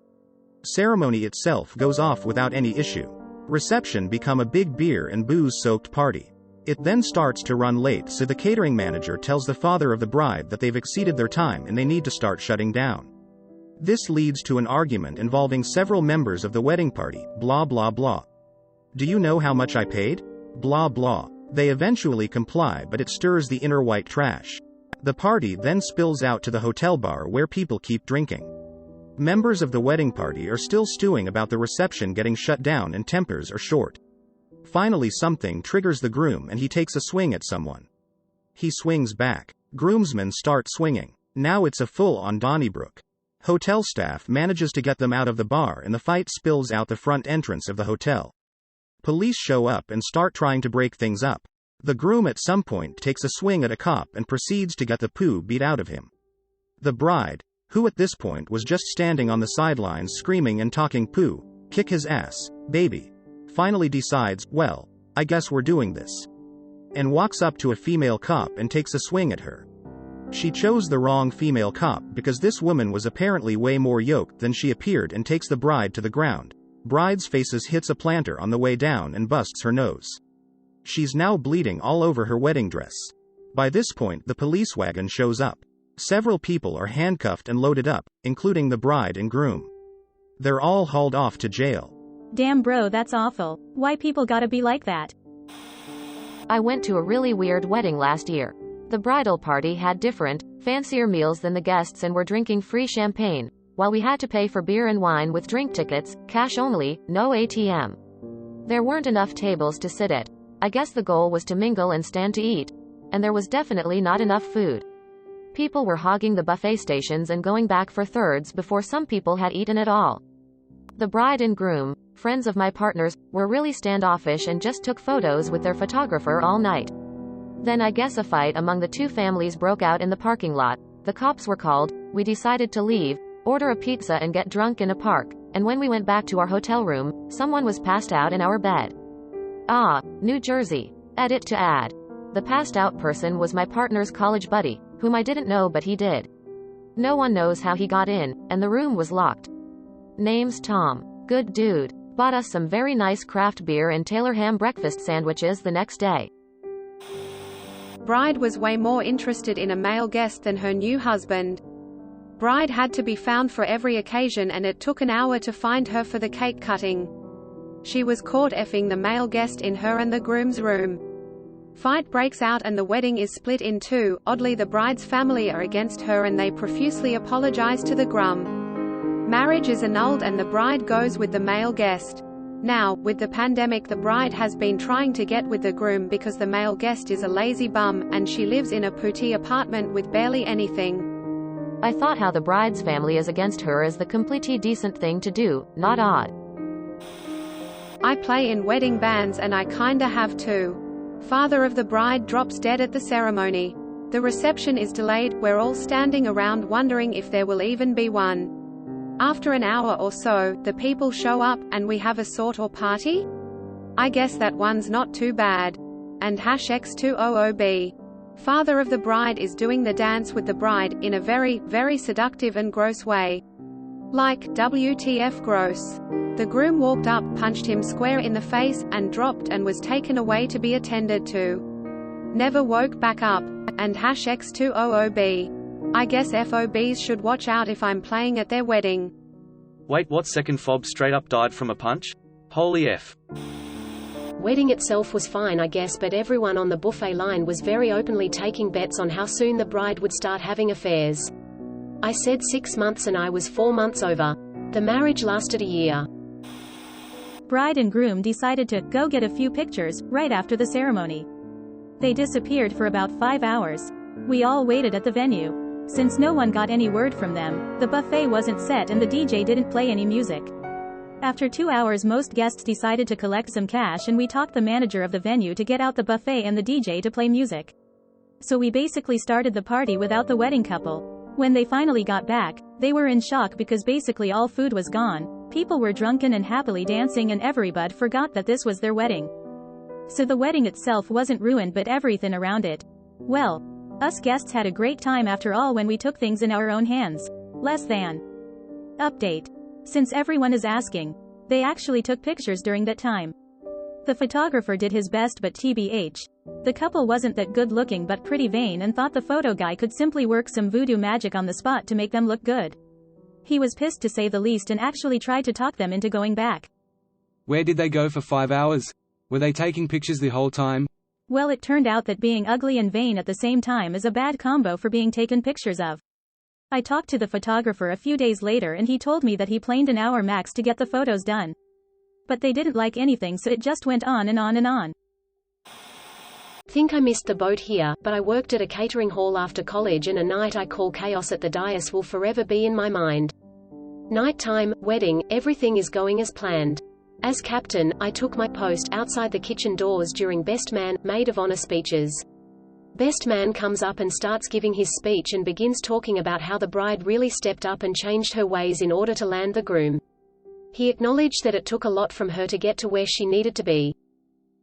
Speaker 4: Ceremony itself goes off without any issue. Reception become a big beer and booze-soaked party. It then starts to run late, so the catering manager tells the father of the bride that they've exceeded their time and they need to start shutting down. This leads to an argument involving several members of the wedding party, blah blah blah. Do you know how much I paid? Blah blah. They eventually comply, but it stirs the inner white trash. The party then spills out to the hotel bar where people keep drinking. Members of the wedding party are still stewing about the reception getting shut down and tempers are short. Finally something triggers the groom and he takes a swing at someone. He swings back. Groomsmen start swinging. Now it's a full-on Donnybrook. Hotel staff manages to get them out of the bar and the fight spills out the front entrance of the hotel. Police show up and start trying to break things up. The groom at some point takes a swing at a cop and proceeds to get the poo beat out of him. The bride, who at this point was just standing on the sidelines screaming and talking poo, kick his ass, baby, finally decides, well, I guess we're doing this. And walks up to a female cop and takes a swing at her. She chose the wrong female cop because this woman was apparently way more yoked than she appeared and takes the bride to the ground. Bride's faces hits a planter on the way down and busts her nose. She's now bleeding all over her wedding dress. By this point the police wagon shows up. Several people are handcuffed and loaded up, including the bride and groom. They're all hauled off to jail.
Speaker 7: Damn bro, that's awful. Why people gotta be like that?
Speaker 5: I went to a really weird wedding last year. The bridal party had different, fancier meals than the guests and were drinking free champagne, while we had to pay for beer and wine with drink tickets, cash only, no ATM. There weren't enough tables to sit at. I guess the goal was to mingle and stand to eat. And there was definitely not enough food. People were hogging the buffet stations and going back for thirds before some people had eaten at all. The bride and groom, friends of my partner's, were really standoffish and just took photos with their photographer all night. Then I guess a fight among the two families broke out in the parking lot. The cops were called, we decided to leave, order a pizza and get drunk in a park, and when we went back to our hotel room, someone was passed out in our bed. Ah, New Jersey. Edit to add. The passed out person was my partner's college buddy, whom I didn't know but he did. No one knows how he got in, and the room was locked. Name's Tom. Good dude. Bought us some very nice craft beer and Taylor ham breakfast sandwiches the next day.
Speaker 8: Bride was way more interested in a male guest than her new husband. Bride had to be found for every occasion and it took an hour to find her for the cake cutting. She was caught effing the male guest in her and the groom's room. Fight breaks out and the wedding is split in two. Oddly, the bride's family are against her and they profusely apologize to the groom. Marriage is annulled and the bride goes with the male guest. Now, with the pandemic, the bride has been trying to get with the groom because the male guest is a lazy bum, and she lives in a putty apartment with barely anything.
Speaker 5: I thought how the bride's family is against her is the completely decent thing to do, not odd.
Speaker 8: I play in wedding bands and I kinda have too. Father of the bride drops dead at the ceremony. The reception is delayed, we're all standing around wondering if there will even be one. After an hour or so, the people show up, and we have a sort or party? I guess that one's not too bad. And #X2OOB. Father of the bride is doing the dance with the bride, in a very, very seductive and gross way. Like, WTF gross. The groom walked up, punched him square in the face, and dropped and was taken away to be attended to. Never woke back up. And #X200B. I guess FOBs should watch out if I'm playing at their wedding.
Speaker 3: Wait, what? Second fob straight up died from a punch? Holy F.
Speaker 12: Wedding itself was fine I guess, but everyone on the buffet line was very openly taking bets on how soon the bride would start having affairs. I said 6 months and I was 4 months over. The marriage lasted a year.
Speaker 7: Bride and groom decided to go get a few pictures right after the ceremony. They disappeared for about 5 hours. We all waited at the venue. Since no one got any word from them, the buffet wasn't set and the DJ didn't play any music. After 2 hours most guests decided to collect some cash and we talked the manager of the venue to get out the buffet and the DJ to play music. So we basically started the party without the wedding couple. When they finally got back, they were in shock because basically all food was gone, people were drunken and happily dancing and everybody forgot that this was their wedding. So the wedding itself wasn't ruined but everything around it. Well, us guests had a great time after all when we took things in our own hands. Less than. Update. Since everyone is asking, they actually took pictures during that time. The photographer did his best but TBH. The couple wasn't that good looking but pretty vain and thought the photo guy could simply work some voodoo magic on the spot to make them look good. He was pissed to say the least and actually tried to talk them into going back.
Speaker 11: Where did they go for 5 hours? Were they taking pictures the whole time?
Speaker 7: Well, it turned out that being ugly and vain at the same time is a bad combo for being taken pictures of. I talked to the photographer a few days later and he told me that he planned an hour max to get the photos done. But they didn't like anything so it just went on and on and on.
Speaker 12: Think I missed the boat here, but I worked at a catering hall after college and a night I call chaos at the dais will forever be in my mind. Nighttime, wedding, everything is going as planned. As captain, I took my post outside the kitchen doors during best man, maid of honor speeches. Best man comes up and starts giving his speech and begins talking about how the bride really stepped up and changed her ways in order to land the groom. He acknowledged that it took a lot from her to get to where she needed to be.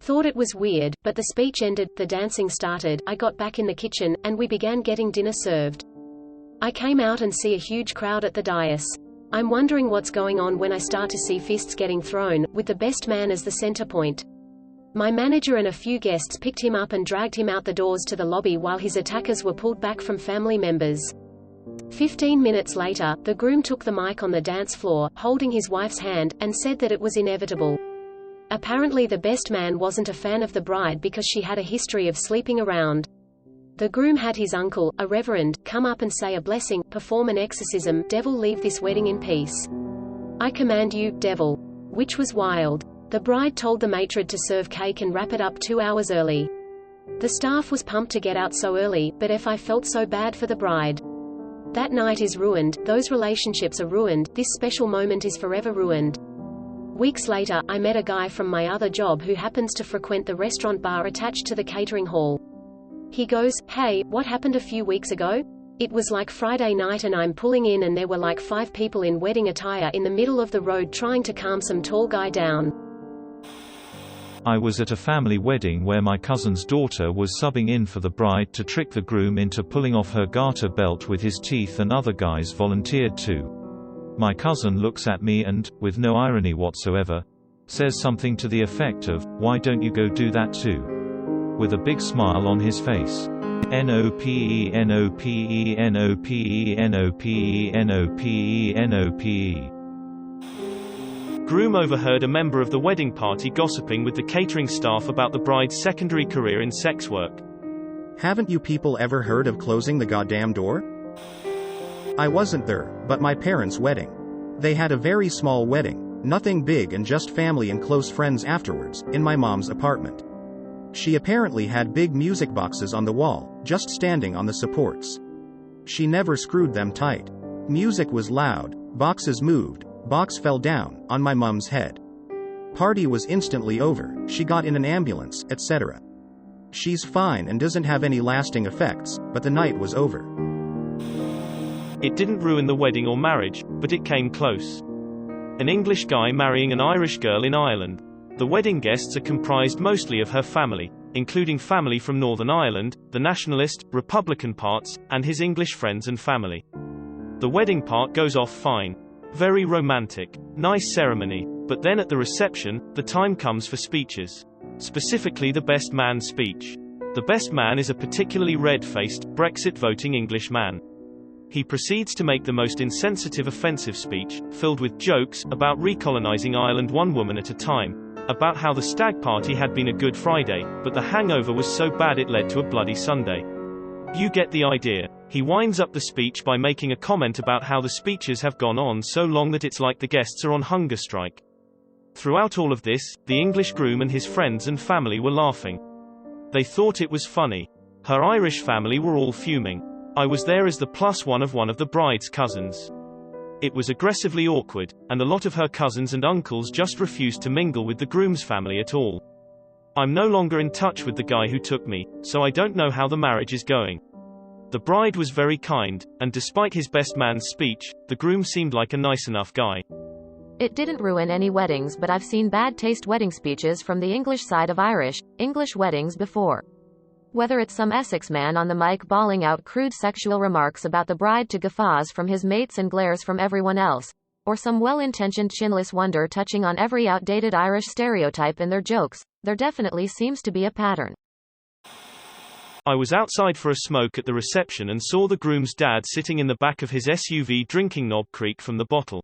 Speaker 12: Thought it was weird, but the speech ended, the dancing started, I got back in the kitchen, and we began getting dinner served. I came out and see a huge crowd at the dais. I'm wondering what's going on when I start to see fists getting thrown, with the best man as the center point. My manager and a few guests picked him up and dragged him out the doors to the lobby while his attackers were pulled back from family members. 15 minutes later, the groom took the mic on the dance floor, holding his wife's hand, and said that it was inevitable. Apparently the best man wasn't a fan of the bride because she had a history of sleeping around. The groom had his uncle, a reverend, come up and say a blessing, perform an exorcism, devil leave this wedding in peace. I command you, devil. Which was wild. The bride told the maître to serve cake and wrap it up 2 hours early. The staff was pumped to get out so early, but I felt so bad for the bride. That night is ruined, those relationships are ruined, this special moment is forever ruined. Weeks later, I met a guy from my other job who happens to frequent the restaurant bar attached to the catering hall. He goes, "Hey, what happened a few weeks ago? It was like Friday night and I'm pulling in and there were like 5 people in wedding attire in the middle of the road trying to calm some tall guy down."
Speaker 9: I was at a family wedding where my cousin's daughter was subbing in for the bride to trick the groom into pulling off her garter belt with his teeth, and other guys volunteered too. My cousin looks at me and, with no irony whatsoever, says something to the effect of, "Why don't you go do that too?" with a big smile on his face. NOPE NOPE NOPE NOPE NOPE NOPE.
Speaker 6: Groom overheard a member of the wedding party gossiping with the catering staff about the bride's secondary career in sex work.
Speaker 4: Haven't you people ever heard of closing the goddamn door? I wasn't there, but my parents' wedding. They had a very small wedding, nothing big and just family and close friends afterwards, in my mom's apartment. She apparently had big music boxes on the wall, just standing on the supports. She never screwed them tight. Music was loud, boxes moved, box fell down, on my mom's head. Party was instantly over, she got in an ambulance, etc. She's fine and doesn't have any lasting effects, but the night was over.
Speaker 6: It didn't ruin the wedding or marriage, but it came close. An English guy marrying an Irish girl in Ireland. The wedding guests are comprised mostly of her family, including family from Northern Ireland, the nationalist, Republican parts, and his English friends and family. The wedding part goes off fine. Very romantic. Nice ceremony. But then at the reception, the time comes for speeches. Specifically the best man speech. The best man is a particularly red-faced, Brexit-voting English man. He proceeds to make the most insensitive offensive speech, filled with jokes, about recolonizing Ireland one woman at a time, about how the stag party had been a Good Friday, but the hangover was so bad it led to a bloody Sunday. You get the idea. He winds up the speech by making a comment about how the speeches have gone on so long that it's like the guests are on hunger strike. Throughout all of this, the English groom and his friends and family were laughing. They thought it was funny. Her Irish family were all fuming. I was there as the +1 of one of the bride's cousins. It was aggressively awkward, and a lot of her cousins and uncles just refused to mingle with the groom's family at all. I'm no longer in touch with the guy who took me, so I don't know how the marriage is going. The bride was very kind, and despite his best man's speech, the groom seemed like a nice enough guy.
Speaker 5: It didn't ruin any weddings, but I've seen bad taste wedding speeches from the English side of English weddings before. Whether it's some Essex man on the mic bawling out crude sexual remarks about the bride to guffaws from his mates and glares from everyone else, or some well-intentioned chinless wonder touching on every outdated Irish stereotype in their jokes, there definitely seems to be a pattern.
Speaker 6: I was outside for a smoke at the reception and saw the groom's dad sitting in the back of his SUV drinking Knob Creek from the bottle.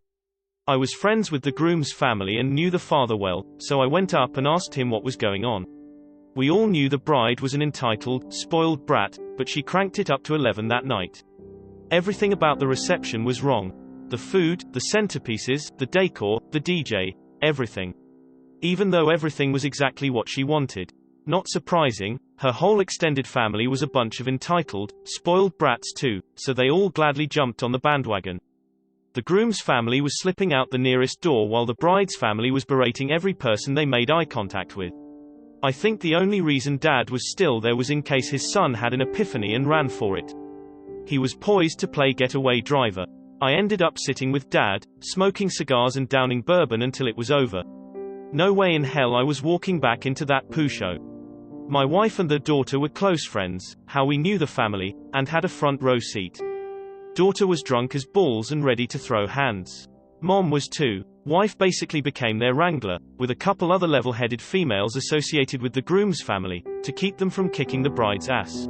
Speaker 6: I was friends with the groom's family and knew the father well, so I went up and asked him what was going on. We all knew the bride was an entitled, spoiled brat, but she cranked it up to 11 that night. Everything about the reception was wrong. The food, the centerpieces, the decor, the DJ, everything. Even though everything was exactly what she wanted. Not surprising, her whole extended family was a bunch of entitled, spoiled brats too, so they all gladly jumped on the bandwagon. The groom's family was slipping out the nearest door while the bride's family was berating every person they made eye contact with. I think the only reason Dad was still there was in case his son had an epiphany and ran for it. He was poised to play getaway driver. I ended up sitting with Dad, smoking cigars and downing bourbon until it was over. No way in hell I was walking back into that poo show. My wife and their daughter were close friends, how we knew the family, and had a front row seat. Daughter was drunk as balls and ready to throw hands. Mom was too. Wife basically became their wrangler, with a couple other level-headed females associated with the groom's family, to keep them from kicking the bride's ass.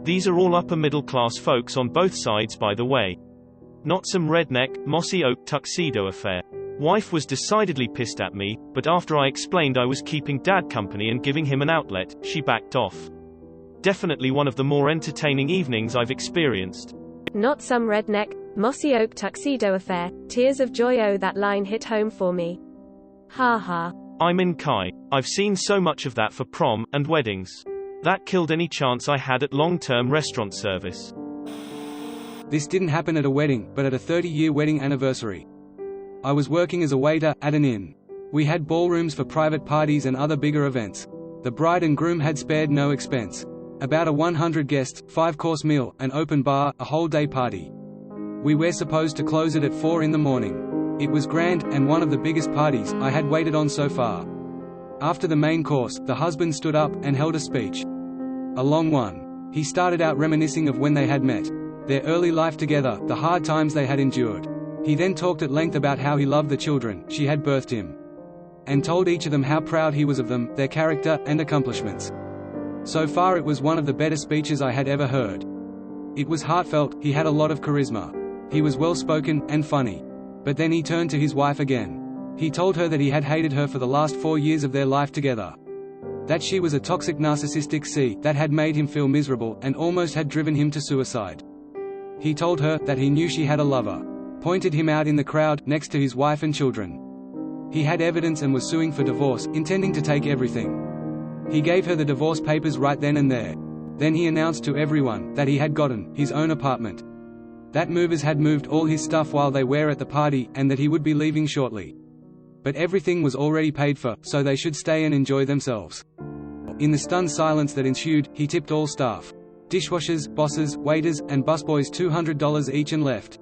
Speaker 6: These are all upper-middle-class folks on both sides, by the way. Not some redneck, mossy oak tuxedo affair. Wife was decidedly pissed at me, but after I explained I was keeping Dad company and giving him an outlet, she backed off. Definitely one of the more entertaining evenings I've experienced.
Speaker 10: Not some redneck, mossy oak tuxedo affair. Tears of joy, oh that line hit home for me. Ha ha.
Speaker 6: I'm in Kai. I've seen so much of that for prom and weddings. That killed any chance I had at long-term restaurant service.
Speaker 11: This didn't happen at a wedding, but at a 30-year wedding anniversary. I was working as a waiter at an inn. We had ballrooms for private parties and other bigger events. The bride and groom had spared no expense. About a 100 guests, 5-course meal, an open bar, a whole day party. We were supposed to close it at 4 in the morning. It was grand, and one of the biggest parties I had waited on so far. After the main course, the husband stood up and held a speech. A long one. He started out reminiscing of when they had met. Their early life together, the hard times they had endured. He then talked at length about how he loved the children she had birthed him. And told each of them how proud he was of them, their character, and accomplishments. So far it was one of the better speeches I had ever heard. It was heartfelt, he had a lot of charisma. He was well-spoken, and funny. But then he turned to his wife again. He told her that he had hated her for the last 4 years of their life together. That she was a toxic narcissistic C that had made him feel miserable, and almost had driven him to suicide. He told her that he knew she had a lover. Pointed him out in the crowd, next to his wife and children. He had evidence and was suing for divorce, intending to take everything. He gave her the divorce papers right then and there. Then he announced to everyone that he had gotten his own apartment. That movers had moved all his stuff while they were at the party, and that he would be leaving shortly. But everything was already paid for, so they should stay and enjoy themselves. In the stunned silence that ensued, he tipped all staff. Dishwashers, bosses, waiters, and busboys $200 each and left.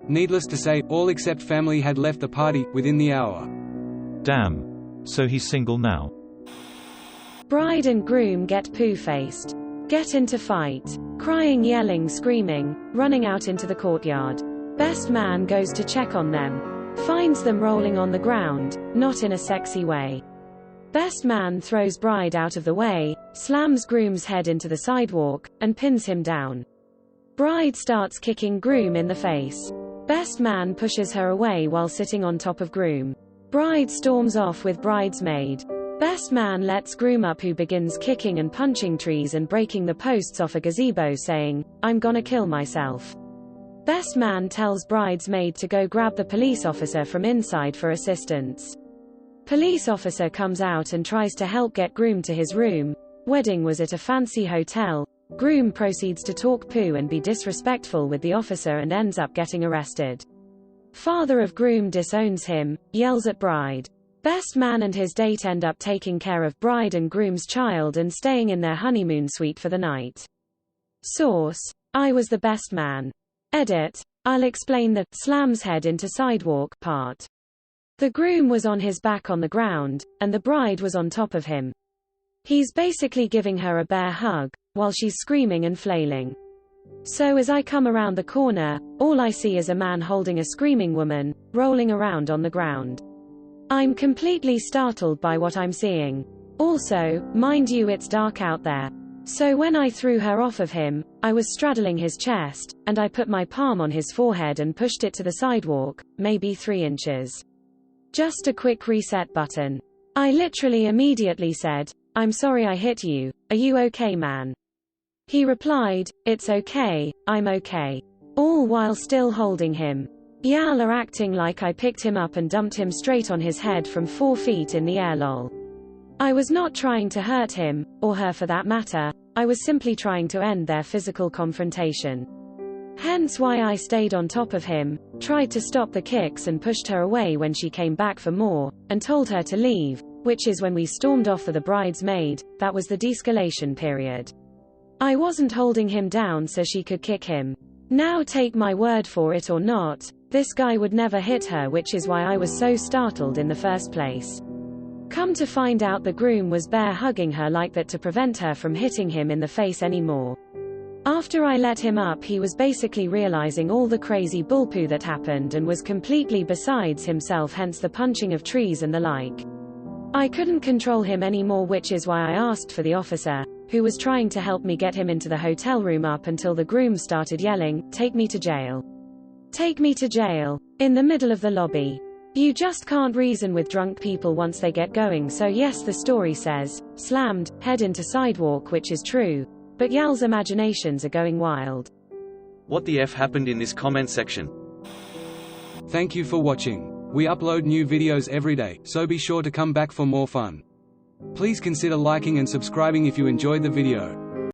Speaker 11: Needless to say, all except family had left the party within the hour.
Speaker 9: Damn. So he's single now.
Speaker 1: Bride and groom get poo-faced. Get into fight. Crying, yelling, screaming, running out into the courtyard. Best man goes to check on them. Finds them rolling on the ground, not in a sexy way. Best man throws bride out of the way, slams groom's head into the sidewalk, and pins him down. Bride starts kicking groom in the face. Best man pushes her away while sitting on top of groom. Bride storms off with bridesmaid. Best man lets groom up, who begins kicking and punching trees and breaking the posts off a gazebo, saying, "I'm gonna kill myself." Best man tells bridesmaid to go grab the police officer from inside for assistance. Police officer comes out and tries to help get groom to his room. Wedding was at a fancy hotel. Groom proceeds to talk poo and be disrespectful with the officer and ends up getting arrested. Father of groom disowns him, yells at bride. Best man and his date end up taking care of bride and groom's child and staying in their honeymoon suite for the night. Source: I was the best man. Edit: I'll explain the slams head into sidewalk part. The groom was on his back on the ground, and the bride was on top of him. He's basically giving her a bear hug, while she's screaming and flailing. So as I come around the corner, all I see is a man holding a screaming woman, rolling around on the ground. I'm completely startled by what I'm seeing. Also, mind you, it's dark out there. So when I threw her off of him, I was straddling his chest, and I put my palm on his forehead and pushed it to the sidewalk, maybe 3 inches. Just a quick reset button. I literally immediately said, "I'm sorry I hit you, are you okay, man?" He replied, "It's okay, I'm okay." All while still holding him. Y'all are acting like I picked him up and dumped him straight on his head from 4 feet in the air, lol. I was not trying to hurt him, or her for that matter, I was simply trying to end their physical confrontation. Hence why I stayed on top of him, tried to stop the kicks and pushed her away when she came back for more, and told her to leave, which is when we stormed off for the bridesmaid. That was the de-escalation period. I wasn't holding him down so she could kick him. Now take my word for it or not, this guy would never hit her, which is why I was so startled in the first place. Come to find out, the groom was bear hugging her like that to prevent her from hitting him in the face anymore. After I let him up, he was basically realizing all the crazy bullpoo that happened and was completely besides himself, hence the punching of trees and the like. I couldn't control him anymore, which is why I asked for the officer, who was trying to help me get him into the hotel room, up until the groom started yelling, "Take me to jail. Take me to jail," in the middle of the lobby. You just can't reason with drunk people once they get going. So yes, the story says, slammed, head into sidewalk, which is true, but y'all's imaginations are going wild.
Speaker 3: What the F happened in this comment section?
Speaker 11: Thank you for watching. We upload new videos every day, so be sure to come back for more fun. Please consider liking and subscribing if you enjoyed the video.